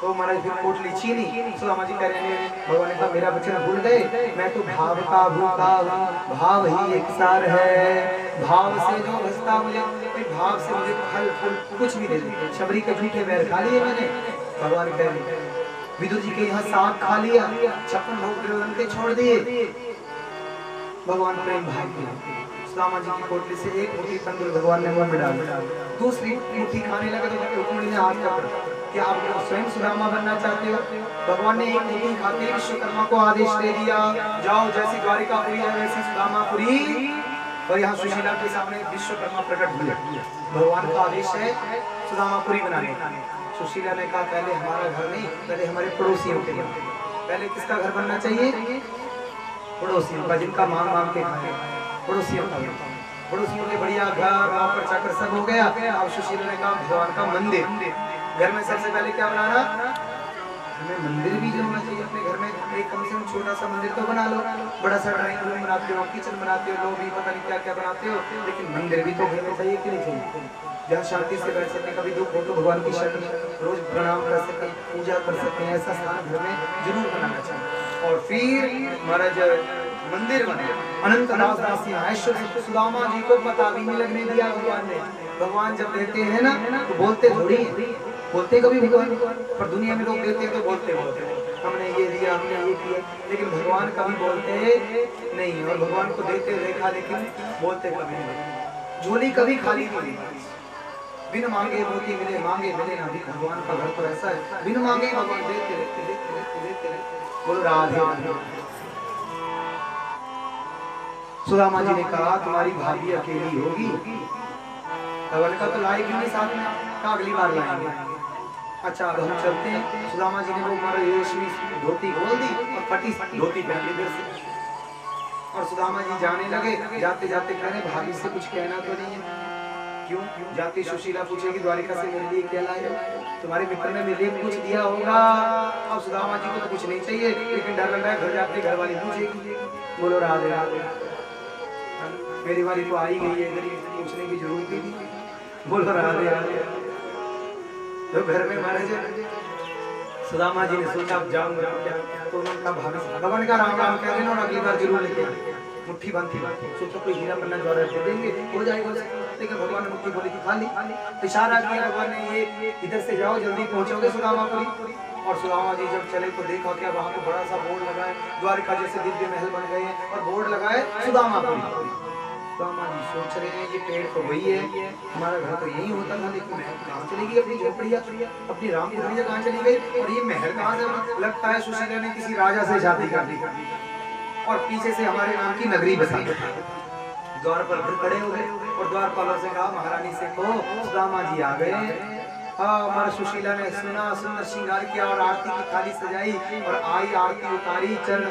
तो महाराज फिर पोटली छीनी। सुदामा जी कह रहे हैं भगवान ने कहा मेरा वचन भूल गए, मैं तो भाव का भूखा हूँ, भाव ही एक सार है। भाव से जो भसता मुझे, भाव से मुझे फल फूल कुछ भी दे दे। शबरी के झूठे बैर खा लिए मैंने। भगवान कह रहे विदुर जी के यहाँ साग खा लिया, 56 भोग दुर्योधन के छोड़ दिए। भगवान प्रेम भाव के सुदामा जी की पोटली से एक मुट्ठी तंदूर भगवान ने मुंह में डाल दिया। दूसरी मुट्ठी खाने लगे तो रुक्मिणी ने हाथ पकड़ा कि आप स्वयं सुदामा बनना चाहते हो। भगवान ने एक मुट्ठी खाते ही विश्वकर्मा को आदेश दे दिया जाओ जैसी द्वारिकापुरी है वैसी सुदामापुरी। और यहाँ सुशीला के सामने विश्वकर्मा प्रकट हुए। भगवान का आदेश है सुदामापुरी बनाने का। सुशीला ने कहा पहले हमारा घर नहीं, पहले हमारे पड़ोसियों के घर। पहले किसका घर बनना चाहिए? पड़ोसियों का, जिनका मांग मांग के खाए। पड़ोसियों का, पड़ोसियों के बढ़िया घर पर चाकर सब हो गया। अब सुशीला ने कहा भगवान का मंदिर। घर में सबसे पहले क्या बनाना? हमें मंदिर भी जो होना चाहिए अपने घर में। एक कम से कम छोटा सा मंदिर तो बना लो। बड़ा सा ड्राइंग रूम बनाते हो, किचन बनाते हो, लोग भी पता नहीं क्या क्या बनाते हो, लेकिन मंदिर भी तो घर में चाहिए कि नहीं चाहिए? जहाँ शांति से बैठ सके, कभी दुख हो तो भगवान की शरण रोज प्रणाम कर सके, पूजा कर सके, ऐसा स्थान घर में जरूर बनाना चाहिए। और फिर महाराज मंदिर बने। अनंत दास ऐश्वर्य सुदामा जी को पता भी नहीं लगने दिया भगवान ने। भगवान जब देते हैं ना तो बोलते थोड़ी है, बोलते कभी भगवान, पर दुनिया में लोग देते हैं तो बोलते हमने ये दिया, हमने ये किया, लेकिन भगवान कभी बोलते नहीं। और भगवान को देते देखा लेकिन बोलते कभी नहीं। झोली कभी खाली नहीं, बिन मांगे मोती मिले, मांगे मिले ना। भगवान का घर तो ऐसा है, बिन मांगे भगवान देते रहते देते रहते देते रहते। बोलो राधे राधे। सुदामा जी ने कहा तुम्हारी भाभी अकेली होगी। भगवान का तो लाए क्यों नहीं साथ में? कहा अगली बार लाएंगे। अच्छा अब हम चलते हैं। सुदामा जी ने वो रेशमी धोती खोल दी और फटी धोती पहन ली फिर से। और सुदामा जी जाने लगे। जाते जाते कह रहे भाभी से कुछ कहना तो नहीं है? क्यों? जाते सुशीला पूछेगी द्वारिका से मेरे लिए क्या लाए? तुम्हारे मित्र ने मेरे लिए कुछ दिया होगा। अब सुदामा जी को तो कुछ नहीं चाहिए, लेकिन डर लग रहा है घर जाते घर वाली पूछेगी। बोलो राधे राधे। मेरी वाली तो आई गई है, इधर पूछने की जरूरत ही नहीं। बोलो राधे राधे। तो घर में महाराज सुदामा जी ने सोचा अब जाऊंगा क्या, तो उन्होंने कहा भाभी भगवान का राम राम कह देना और अगली बार जरूर लेके आए। मुट्ठी बंद थी, सोचो कोई हीरा पन्ना ज्वाला दे देंगे हो जाएगा। लेकिन भगवान ने मुट्ठी बोली थी खाली। इशारा किया भगवान ने ये इधर से जाओ जल्दी पहुंचोगे सुदामापुरी। और सुदामा जी जब चले तो देखा क्या वहां पे बड़ा सा बोर्ड लगा है, द्वारिका जैसे दिव्य महल बन गए हैं और बोर्ड लगा है सुदामापुरी। सुदामा जी सोच रहे हैं ये पेड़ तो वही है, हमारा घर तो यही होता था, लेकिन कहाँ चली गई अपनी झोपड़िया, अपनी रामपुरिया कहाँ चली गई? और ये महल कहाँ से? लगता है सुशीला ने किसी राजा से शादी कर दी और पीछे से हमारे नाम की नगरी बसा दी। द्वार पर फिर खड़े हो गए और द्वारपालों से कहा महारानी से कहो सुदामा जी आ गए। हमारा सुशीला ने सुना, सुंदर श्रृंगार किया और आरती की थाली सजाई और आई, आरती उतारी, चरण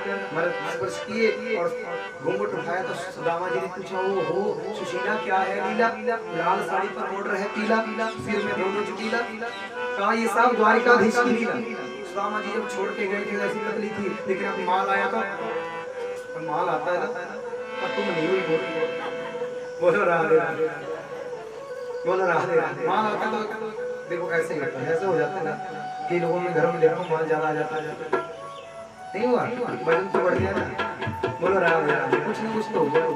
स्पर्श किए और घूंघट उठाया। तो सुदामा जी ने पूछा ओ हो सुशीला क्या है लीला? लाल साड़ी पर बॉर्डर है पीला, सिर में दोनों चुकीला। कहा ये सब द्वारिकाधीश की लीला। सुदामा जी जब छोड़ के गए थे ऐसी पतली थी, लेकिन अब माल आया तो माल आता है और तुम नहीं हुई बोली। बोलो राधे राधे। बोलो राधे राधे। माल आता तो देखो ऐसे ही होता है, ऐसे हो जाता है ना कि लोगों में घर में देखो माल ज्यादा आ जाता है। नहीं हुआ वजन तो बढ़ गया ना। बोलो राम राम, कुछ ना कुछ तो बोलो।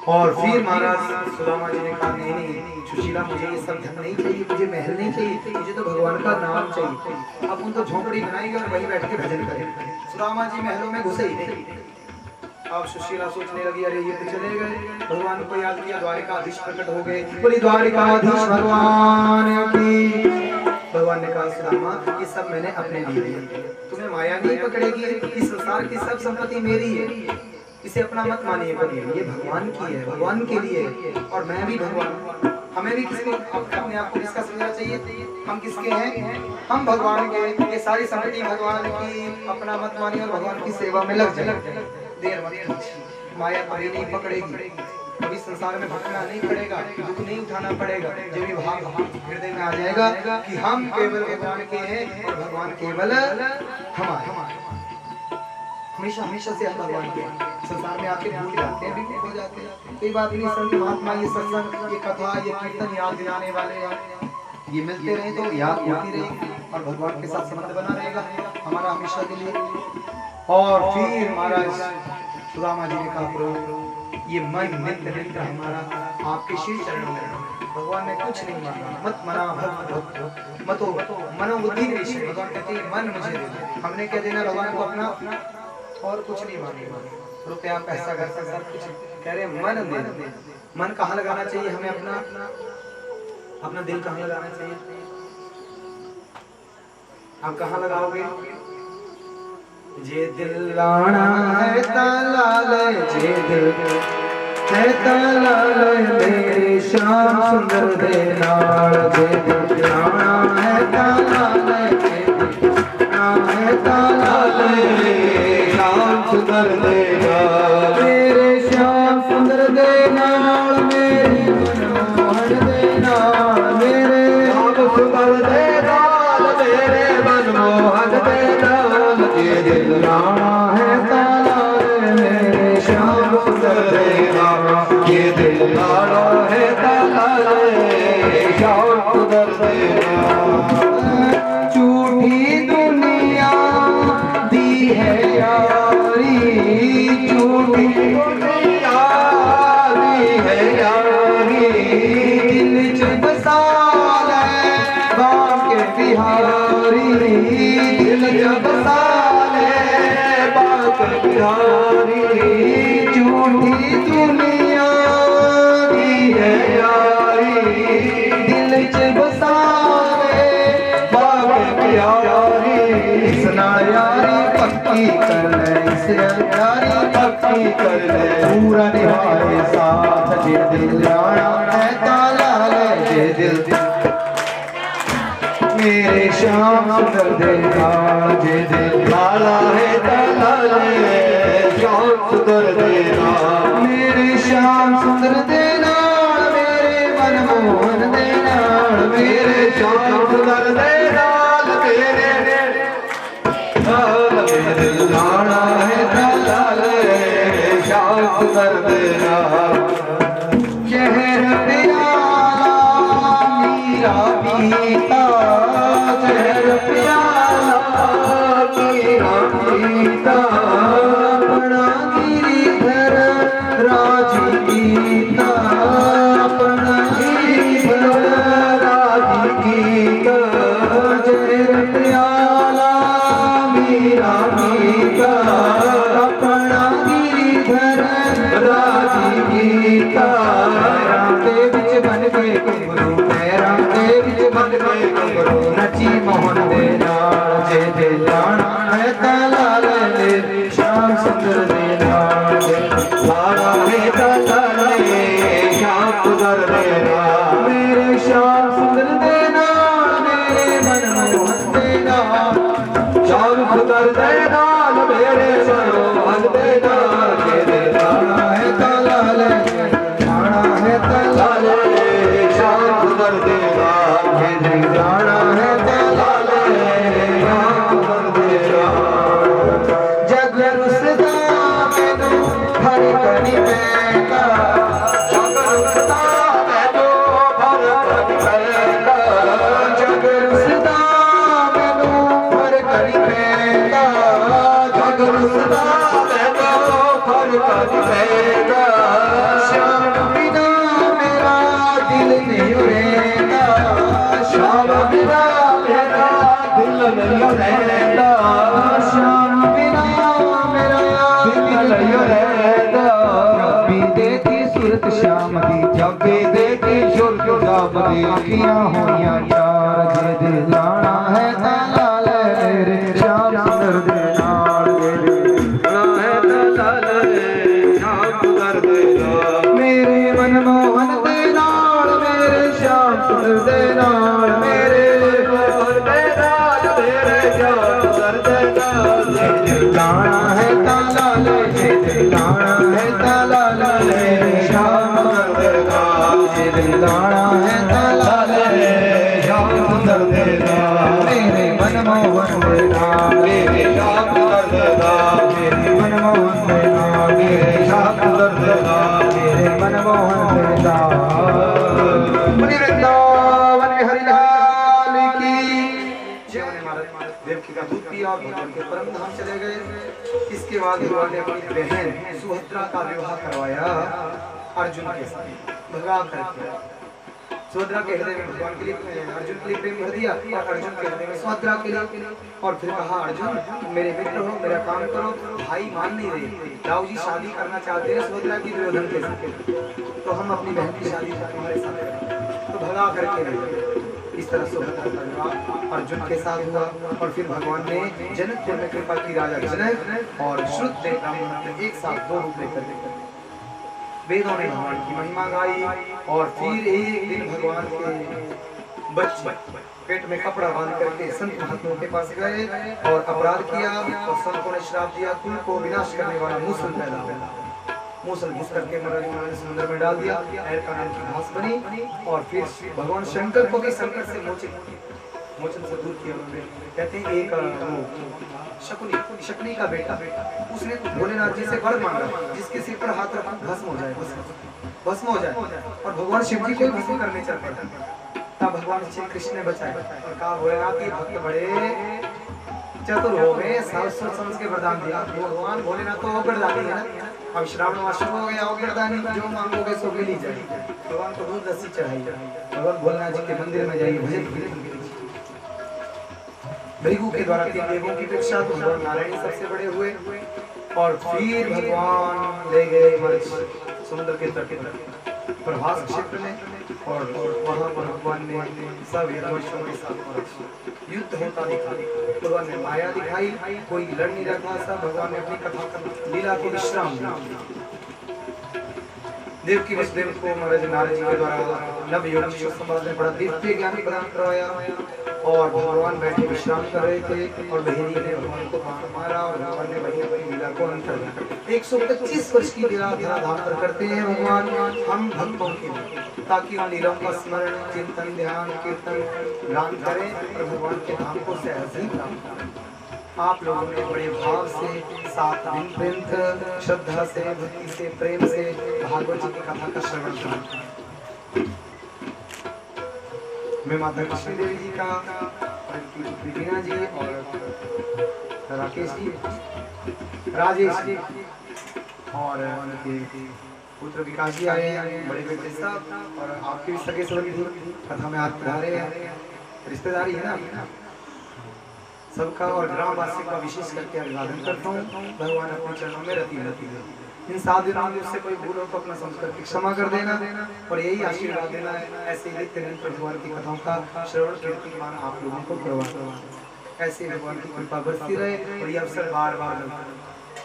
और फिर महाराज सुदामा जी ने कहा नहीं नहीं सुशीला, मुझे ये सब धन नहीं चाहिए, मुझे महल नहीं चाहिए, मुझे तो भगवान का नाम चाहिए। अब उन तो झोंपड़ी बनाएंगे और वहीं बैठ के भजन करेंगे। सुदामा जी महलों में घुसे ही नहीं। अब सुशीला सोचने लगी अरे ये तो चले गए, भगवान को याद किया, द्वारिकाधीश प्रकट हो गए। बोली द्वारिकाधीश भगवान की। भगवान ने कहा सुदामा ये सब मैंने अपने लिए दिए, तुम्हें माया नहीं पकड़ेगी, इस संसार की सब संपत्ति मेरी है, इसे अपना मत मानिए, कभी ये भगवान की है, भगवान के लिए है, और मैं भी भगवान। हमें भी किसको अपने आप को किसका समझना चाहिए? हम किसके हैं? हम भगवान के। ये सारी संपत्ति भगवान की, अपना मत मानिए और भगवान की सेवा में लग जाए। देर मत कीजिए, माया कभी नहीं पकड़ेगी, कभी संसार में भटकना नहीं पड़ेगा, दुख नहीं उठाना पड़ेगा। जब भी भाव हृदय में आ जाएगा कि हम केवल भगवान के हैं और भगवान केवल हमारे, हमेशा हमेशा से हम भगवान के संसार में आके भूल जाते हैं, भी हो जाते हैं। कोई बात नहीं, संत महात्मा ये सत्संग, ये कथा, ये कीर्तन याद दिलाने वाले हैं, ये मिलते रहे तो याद होती रहेगी और भगवान के साथ संबंध बना रहेगा हमारा हमेशा के लिए। और फिर महाराज सुदामा जी ने कहा प्रभु ये मन नित्य नित्य हमारा आपके श्री चरणों में, भगवान ने कुछ नहीं मांगा, मत मना भक्त मतो मनोबुद्धि नहीं। भगवान कहते हैं मन मुझे दे दो। हमने क्या देना भगवान को? अपना, और कुछ नहीं मांगेगा, रुपया पैसा घर से सब कुछ। कह रहे मन दे दो। मन कहाँ लगाना चाहिए हमें? अपना दिल कहाँ लगाना चाहिए? आप कहाँ लगाओगे? जे दिल लाना है ताला ले, जे दिल है ताला ले, मेरे श्याम सुंदर दे नाल। जे दिल लाना है ताला ले, है ताला ले, श्याम सुंदर दे नाल, मेरे श्याम सुंदर दे नाल, मेरी मनमोहन दे नाल, मेरे श्याम सुंदर दे नाल, मेरे मनमोहन दे नाल। ये दिल लाना है ताला ले, मेरे श्याम सुंदर दे नाल, ये दिल लाना है ताला ले, श्याम सुंदर दे नाल। झूठी दुनिया दी है यारी, झूठी दुनिया दी है यारी, दिल च बसा ले बांके बिहारी, दिल च बसा ले बांके बिहारी। झूठी दुनिया दी है यारी, दिल च बसा यारी, पक्की कर ले इसे यारी, पक्की कर ले, पूरा निभाए साथ। जे दिल लाना है ताला ले, जे दिल मेरे श्याम सुंदर दे नाल, जे दिल लाना है ताला ले, श्याम सुंदर दे नाल, मेरे श्याम सुंदर दे नाल, मेरे मनमोहन दे नाल, मेरे श्याम सुंदर दे नाल, मेरे दिल लाना है ताला ले, श्याम सुंदर दे नाल। जहर प्याला मीरा पीता, जहर प्याला मीरा पीता, अपना गिरिधर राजी गीता, अपना गिरिधर राजी गीता। जहर प्याला मीरा पीता, अपना गिरिधर राजी गीता। राते विच बन गए घुंघरू, राते विच बन गए घुंघरू, नची मोहन दे नाल। जे दिल लाना है ताला ले, श्याम सुंदर दे नाल, लाना है ताला ले, श्याम सुंदर दे नाल, मेरे श्याम सुंदर दे नाल, मेरे मनमोहन दे नाल, श्याम सुंदर दे नाल, मेरे मनमोहन दे नाल। जे दिल लाना है ताला ले, लाना है ताला ले, श्याम सुंदर दे नाल, जे दिल लाना है ताला ले, श्याम सुंदर दे नाल। जग रुसदा मैनू हर करी बैठा, जग रुसदा मैनू हर करी बैठा, रहेगा, श्याम बिना मेरा दिल नहीं रहता, श्याम बिना मेरा दिल नहीं रहता, श्याम बिना मेरा दिल नहीं रहता। जब भी देखी सूरत श्याम दी, जब भी देखी सुरत श्याम दी, अखियां होइयां चार, जे दिल जाना है ताला ले मेरे श्याम सुंदर दे नाल, मेरे मनमोहन दे नाल, मेरे श्याम सुंदर दे नाल, मेरे जाना है ताला ले, जाना है ताला ले, श्याम सुंदर दे नाल, जाना है ताला ले, श्याम सुंदर दे नाल, मेरे मनमोहन दे नाल, मेरे श्याम सुंदर दे नाल, मेरे मनमोहन दे नाल, मेरे श्याम सुंदर दे नाल, मेरे मनमोहन दे नाल। मुनि वृंदावन हरिलाल की जय। देवकी का दूध पिया और भगवान के परम धाम चले गए। इसके बाद भगवान ने अपनी बहन सुभद्रा का विवाह करवाया अर्जुन के साथ, भगा करके। सुभद्रा के हृदय में भगवान के लिए, अर्जुन के लिए प्रेम भर दिया और अर्जुन के हृदय में सुभद्रा के लिए। और फिर कहा, अर्जुन तुम मेरे मित्र हो, मेरा काम करो। भाई मान नहीं रहे, राव जी शादी करना चाहते हैं सुभद्रा की दुर्योधन के साथ, तो हम अपनी बहन की शादी तुम्हारे साथ करें, तो भगा करके रहे। इस तरह सुभद्रा का विवाह अर्जुन के साथ हुआ। और फिर भगवान ने जनकपुर में कृपा की, राजा जनक और श्रुत ने ब्राह्मण एक साथ दो रूप लेकर वेदों ने भगवान की महिमा गाई। और फिर एक दिन भगवान के बच्चे पेट में कपड़ा बांध करके संत महात्माओं के पास गए और अपराध किया, और संतों ने श्राप दिया, कुल को विनाश करने वाला मूसल पैदा हुआ। मूसल घुस करके उन्होंने समुद्र में डाल दिया, ऐर का नाम की घास बनी। और फिर भगवान शंकर को भी संकट से मोचन से दूर किया उन्होंने। कहते हैं एक शकुनी का बेटा उसने भोलेनाथ जी से वर मांगा, जिसके सिर पर हाथ रखा भस्म हो जाए, भस्म हो जाए। और भगवान शिव जी को भस्म करने चल पड़े। तब भगवान श्री कृष्ण ने बचाया और कहा, भोलेनाथ की भक्त बड़े चतुर हो गए, सोच समझ के वरदान दिया। भगवान भोलेनाथ तो वरदानी है ना, अब श्रावण मास शुरू हो गया, वरदानी जो मांगोगे सो मिल ही जाए। भगवान को दूध लस्सी चढ़ाई, भगवान भोलेनाथ जी के मंदिर में जाइए, भजन कीर्तन कीजिए। भृगु के द्वारा 3 देवों की परीक्षा, तो भगवान नारायण सबसे बड़े हुए। और फिर भगवान ले गए समुद्र के तट पर प्रभास क्षेत्र में, और वहां पर भगवान ने सब यदवंशों के साथ युद्ध होता दिखा। भगवान ने माया दिखाई, कोई लड़ नहीं रहा था, सब भगवान ने अपनी कथा लीला को विश्राम दिया। देव की वसुदेव को महाराज नारद जी के द्वारा नव योग संवाद में बड़ा दिव्य ज्ञान प्रदान करवाया। और भगवान बैठे विश्राम कर रहे थे और बहेरी ने भगवान को मारा और भगवान ने वही अपनी लीला को अंत कर दिया। 125 वर्ष की लीला धराधाम पर करते हैं भगवान हम भक्तों के लिए, ताकि उन लीलाओं का स्मरण, चिंतन, ध्यान, कीर्तन, गान करें और भगवान के धाम को सहज ही प्राप्त करें। आप लोगों ने बड़े भाव से 7 दिन पर्यंत श्रद्धा से, भक्ति से, प्रेम से भागवत जी की कथा का श्रवण किया। मैं माता कृष्ण देवी जी का, बीना जी और राकेश जी, राजेश जी और उनके पुत्र विकास जी आए हैं, बड़े बेटे साहब, और आपके भी सगे संबंधी कथा में आप पधारे हैं, रिश्तेदारी है ना सबका। और ग्रामवासियों का विशेष करके अभिवादन करता हूँ। भगवान अपने चरणों में रति है। इन 7 दिनों में उससे कोई भूल हो तो अपना संस्कार क्षमा कर देना और यही आशीर्वाद देना है। ऐसे ही नित्य निरंतर भगवान की कथाओं का श्रवण कीर्तन आप लोगों को करवाना, ऐसे भगवान की कृपा बरसती रहे और ये अवसर बार बार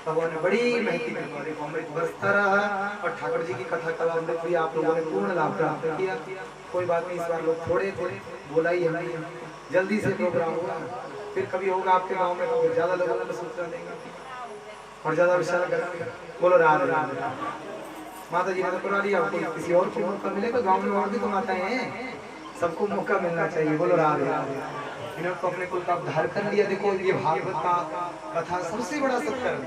भगवान ने बड़ी महती कृपा देखो, अमृत बरसता रहा। और ठाकुर जी की कथा का अमृत भी आप लोगों ने पूर्ण लाभ प्राप्त किया। कोई बात नहीं, इस बार लोग थोड़े थे, बोला ही हमें जल्दी से प्रोग्राम होगा, फिर कभी होगा आपके गाँव में तो ज्यादा लोगों को सूचना देंगे और ज्यादा विशाल करेंगे। बोलो राधे राधे। माता जी ने तो करवा लिया, आपको किसी और को मौका मिलेगा, गांव में और भी तो माताएं हैं, सबको मौका मिलना चाहिए। बोलो राधे राधे। इन्होंने तो अपने कुल का उद्धार कर लिया। देखो ये भागवत का कथा सबसे बड़ा सत्कर्म,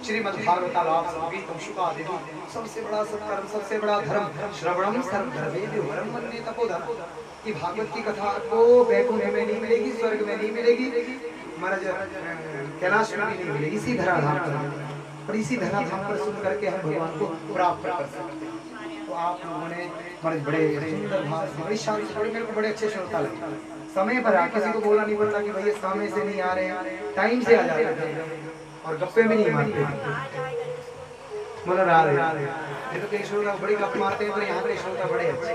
श्रीमद् भागवतालाप संगीतम शुकादिति, सबसे बड़ा सत्कर्म, सबसे बड़ा धर्म, श्रवणम सर्वधर्मेभ्यो वरम मन्ये तपोधन। कि भागवत की कथा आपको वैकुंठ में नहीं मिलेगी, स्वर्ग में नहीं मिलेगी, महाराज कैलाश में भी नहीं मिलेगी, इसी धराधाम पर। और इसी धराधाम पर सुन करके हम भगवान को प्राप्त कर सकते हैं। तो आप लोगों ने बड़े सुंदर भाव से, बड़ी शांति से, मेरे को बड़े अच्छे श्रोता लगे। समय पर आ, किसी को बोलना नहीं पड़ता कि भैया समय से नहीं आ रहे हैं, टाइम से आ जाते थे और गप्पे भी नहीं मारते मतलब आ रहे। ये तो कई श्रोता बड़ी गप मारते हैं, पर यहाँ के श्रोता बड़े अच्छे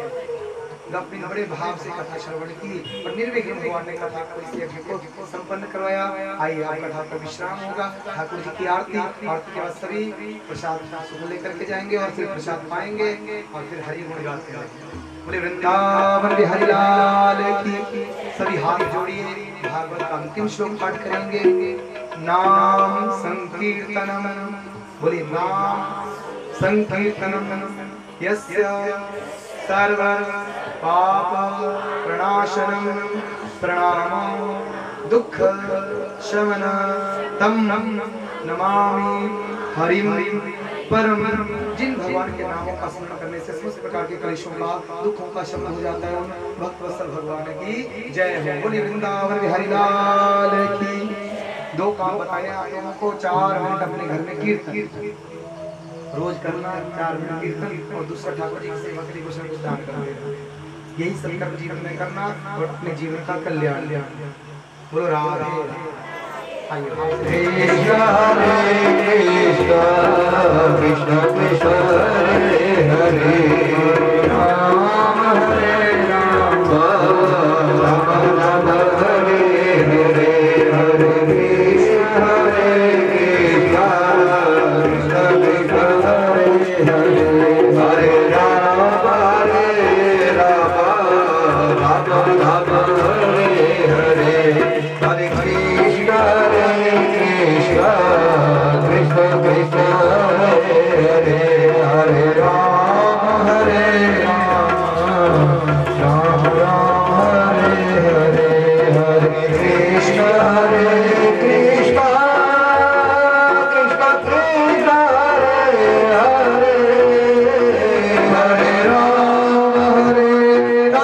गप भी बड़े भाव से कथा श्रवण की और निर्विघ्न भगवान ने कथा को इस यज्ञ को संपन्न करवाया। आइए आप कथा पर विश्राम होगा, ठाकुर जी की आरती के बाद सभी प्रसाद सुबह लेकर के जाएंगे और फिर प्रसाद पाएंगे और फिर हरि गुण गाते रहेंगे। बोले वृंदावन बिहारी लाल की। सभी हाथ जोड़िए, भागवत का अंतिम श्लोक पाठ करेंगे। नाम संकीर्तनम, बोले नाम संकीर्तनम यस्य सर्व पाप प्रणाशनम प्रणामो दुख शमन तम नमामि हरिम परम। जिन भगवान के नामों का स्मरण करने से समस्त प्रकार के कलेशों का, दुखों का शमन हो जाता है। उन भक्त वत्सल भगवान की जय हो। बोले वृंदावन बिहारी लाल की। दो काम बताए आप लोगों को, 4 मिनट अपने घर में कीर्तन रोज करना, 4 मिनट कीर्तन, और दूसरा ठाकुर जी की सेवा के लिए कुछ न कुछ दान कर देना। यही सब कर्म जीवन में करना और अपने जीवन का कल्याण। बोलो राधे। कृष्ण हरे कृष्ण कृष्ण कृष्ण हरे हरे, राम हरे राम राम राम हरे हरे, हरे कृष्ण हरे कृष्ण कृष्ण कृष्ण हरे हरे, हरे राम राम राम हरे हरे, हरे कृष्ण कृष्ण कृष्ण हरे हरे, हरे राम राम राम हरे हरे, हरे कृष्ण कृष्ण कृष्ण कृष्ण हरे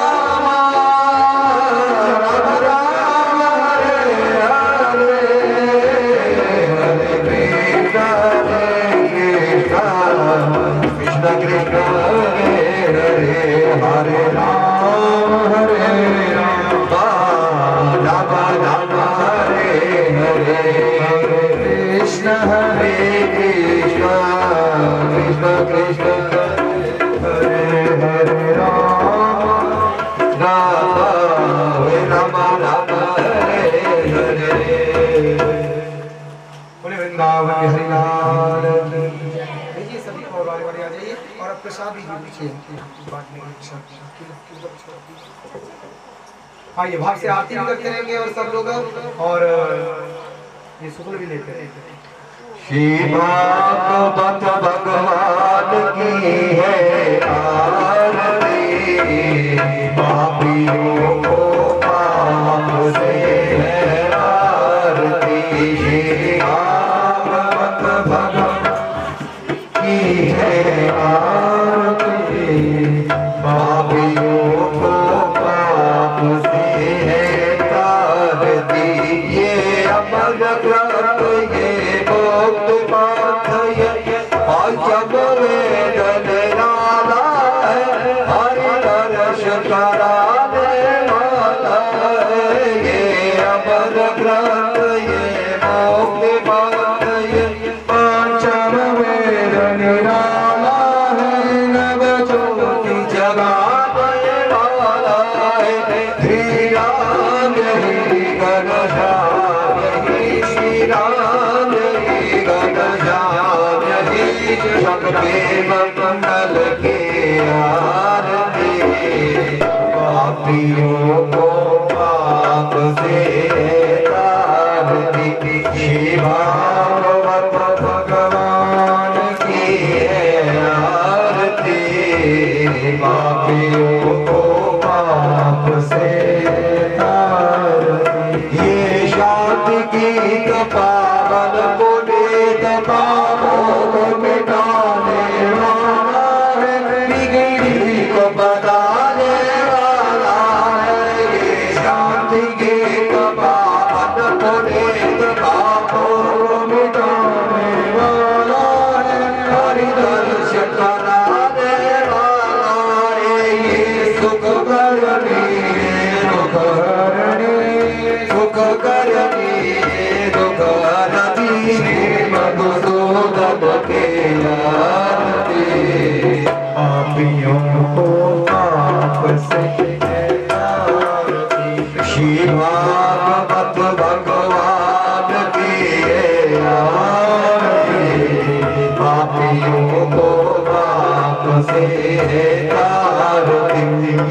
हरे, हरे राम राम राम हरे कृष्ण कृष्ण हरे हरे, हरे राम राम राम हरे हरे, कृष्ण कृष्ण कृष्ण कृष्ण हरे हरे, राम राम राम हरे हरे। बोले वृंदावन बिहारी लाल की। सभी को बारी बारी आ जाइए और अब प्रसाद भी पीछे बांटने की इच्छा। हाँ, ये भाग से आरती भी करते रहेंगे और सब लोग, और ये शुक्ल भी लेते रहेंगे। श्री भागवत भगवान की है आरती, पापियों को पाप से है आरती। श्री भागवत भगवान की है आरती, पापियों को पाप से है तारती। ये अमर ग्रंथ, ये भक्त पाठ, ये पंचम वेद निराला है, हरि दर्श कराने वाला है। ये अमर ग्रंथ, ये भक्त पाठ, ये पंचम वेद निराला है, नव ज्योति जगाने वाला है। श्री राम ही घनश्याम ही, श्री राम ही घनश्याम ही, सबके मंगल के आरती। पापियों को पाप से तारती, श्री भागवत भगवान की है आरती। पापियों को पाप से तारती, ये शांति गीत पावन पुनीत पापों को मिटाने वाला है, बिगड़ी को बताने वाला है। ये शांति गीत पावन आरती पापियों को पाप से श्री भागवत भगवान की आरती पापियों को पाप से आरती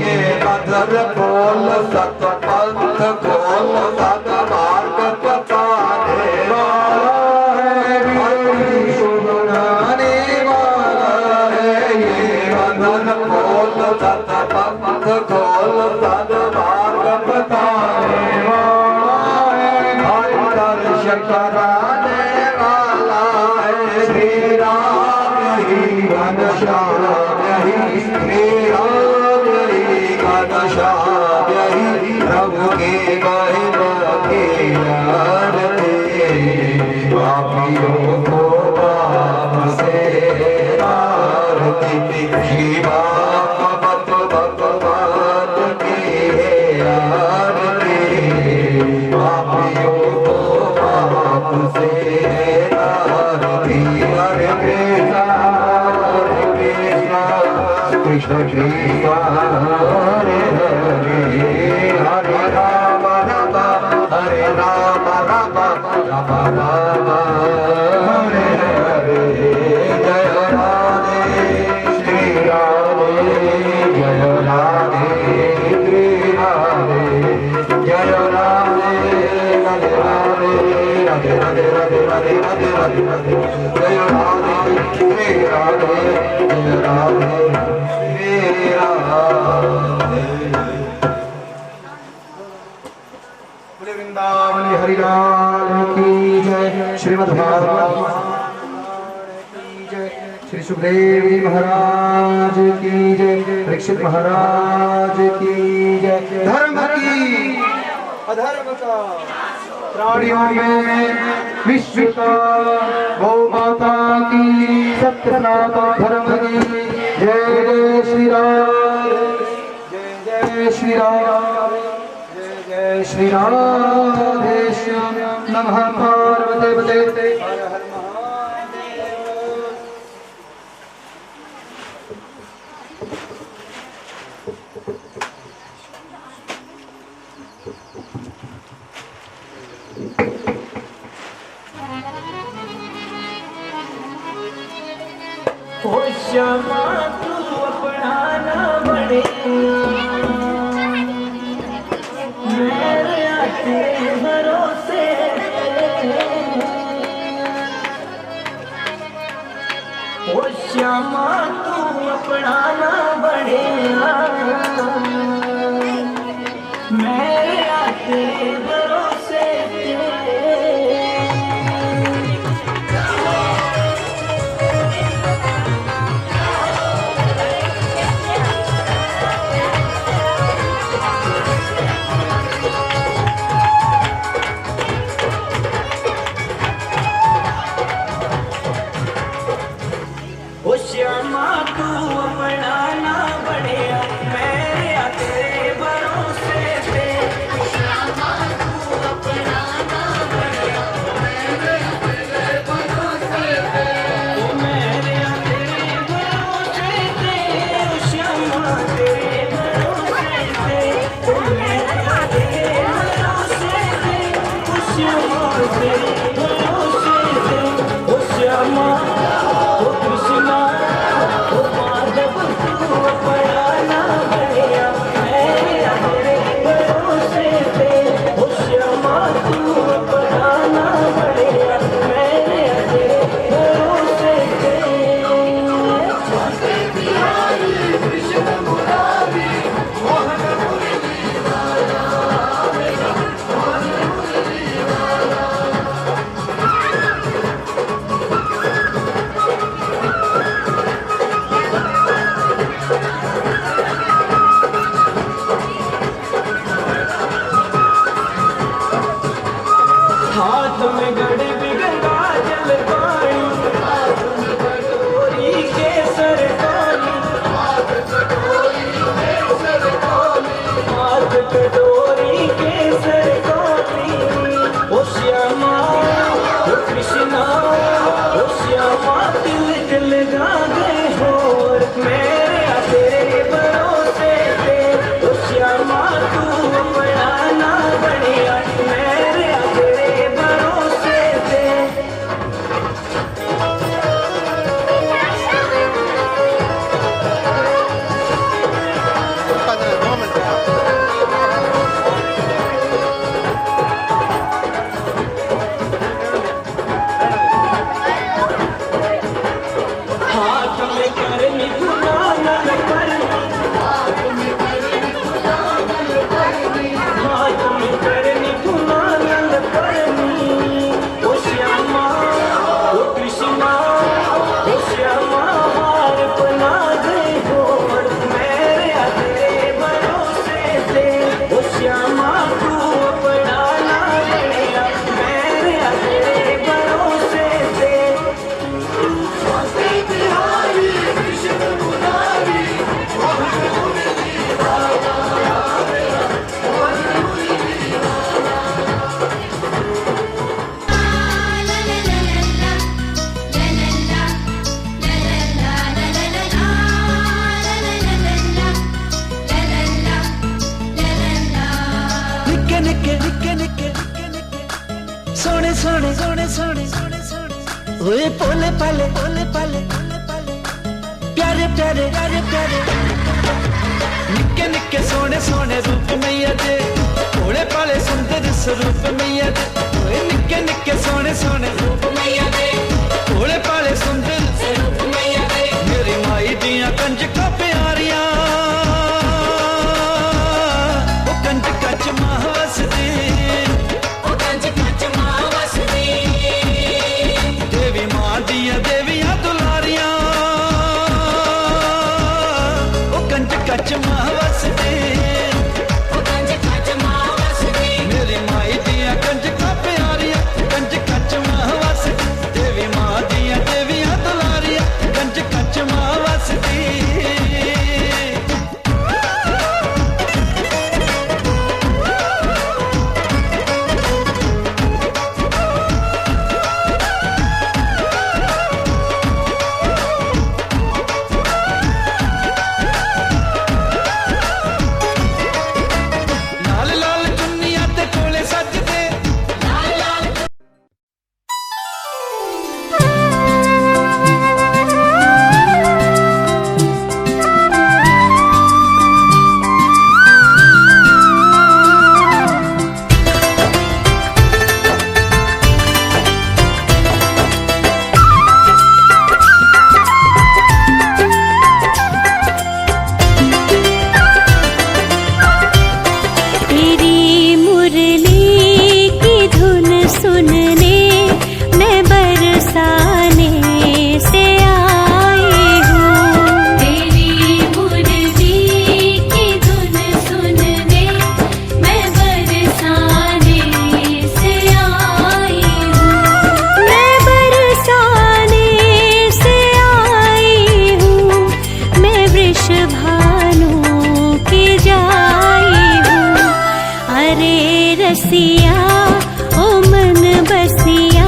ये मधुर बोल सतपंथ खोल सदमार्ग बताने वाला है सुनाने वाला है ये मधुर बोल सतपंथ खोल सदमार्ग बताने वाला है हर दर्श कराने वाला है श्री राम ही घनश्याम ही श्री राम ही घनश्याम ही प्रभु के महिमा की आरती पापियों को पाप से आरती श्री भागवत भगवान की आरती पापियों को पाप से आरती हरे कृष्ण कृष्ण कृष्ण हरे हरे हरे राम राम हरे राम राम राम राम हरे हरे जय राधे श्री राधे जय राधे श्री राधे जय राधे राधे राधे राधे राधे राधे राधे राधे राधे राधे जय राधे श्री राधे जय राधे श्री राधे बोले वृंदावन हरिलाल की जय श्रीमद् भागवत की जय श्री सुखदेव महाराज की जय परीक्षित महाराज की जय धर्म की अधर्म का प्राणियों में विश्व का गौ माता की सत्य सनातन धर्म की जय जय श्री राम जय जय श्री राम जय जय श्री राधे श्याम नमः पार्वते पते हर हर महादेव ओ श्यामा तू अपना न बड़े मेरे आते भरोसे ओ श्यामा तू अपना न बड़े मेरे आते भरोसे निके निके सोने सोने सोने सोने ओए पोले पाले प्यारे प्यारे प्यारे प्यारे निके निके सोने सोने रूप मैया दे भोले पाले सुंदर स्वरूप मैया दे ओए निके निके सोने सोने रूप मैया दे भोले पाले सुंदर स्वरूप मैया दे मेरी माई दियां कंजकां प्यारियां ओ कंजकां च मां वसदी ओ कंजकां च मां वसदी देवी मां दियां देवियां दुलारियां ओ कंजकां च मां वसदी ओ कंजकां च मां वसदी मेरी माई दियां कंजकां प्यारियां कंजकां च मां वसदी देवी मां दियां देवियां दुलारियां कंजकां च मां वसदी लाल लाल चुन्नियां ते कोले सजदे लाल लाल तेरी मुरली की धुन सुनने मैं बरसाने से आई हूँ तेरी मुरली की धुन सुनने मैं बरसाने से आई हूँ मैं बरसाने से आई हूँ मैं वृषभानु की जाई हूँ अरे रसिया ओ मन बसिया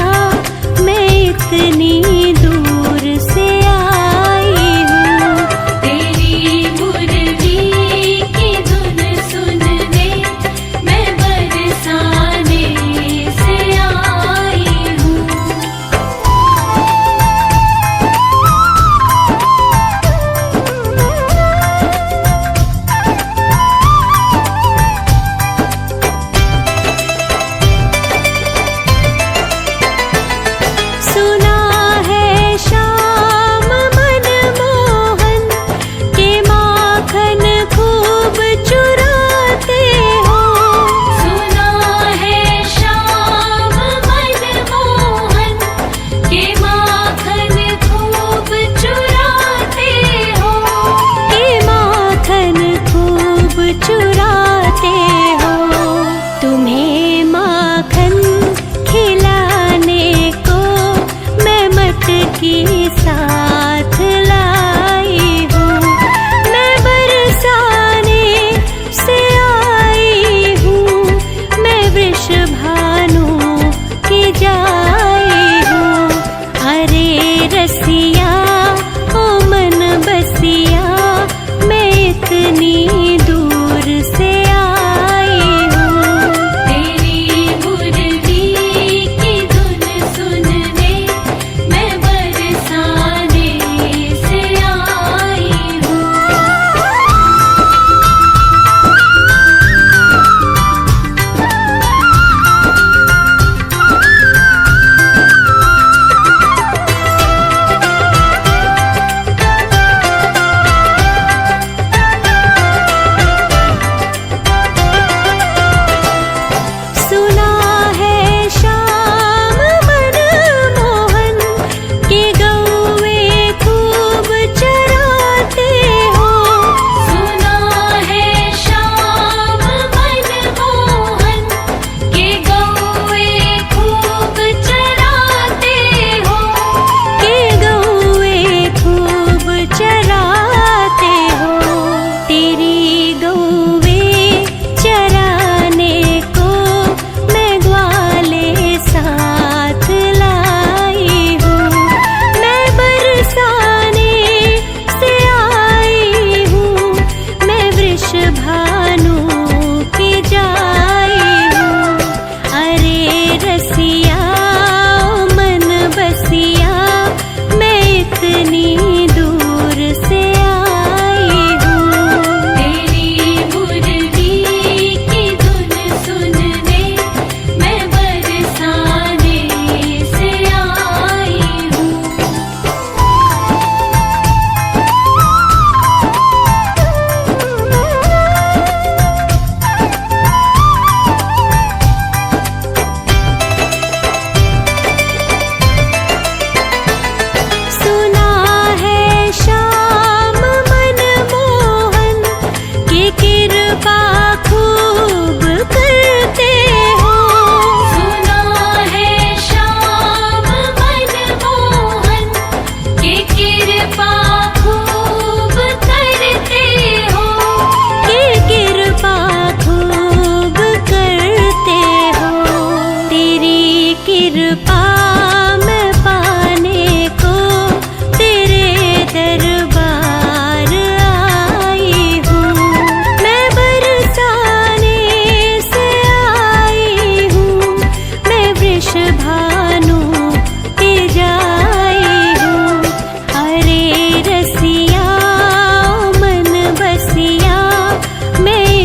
मैं इतनी दूर से आई हूँ तेरी मुरली की धुन सुनने मैं बरसाने से आई हूँ सुना है श्याम मन मोहन के माखन खूब चुराते हो सुना है श्याम मन मोहन के माखन खूब चुराते हो के माखन खूब चुराते हो तुम्हें माखन खिलाने को मैं मटकी साथ लाई हूँ मैं बरसाने से आई हूँ मैं वृषभानु की जाई हूँ अरे रसिया ओ मन बसिया मैं इतनी दूर से आई हूँ तेरी मुरली की धुन सुनने मैं बरसाने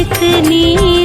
इतनी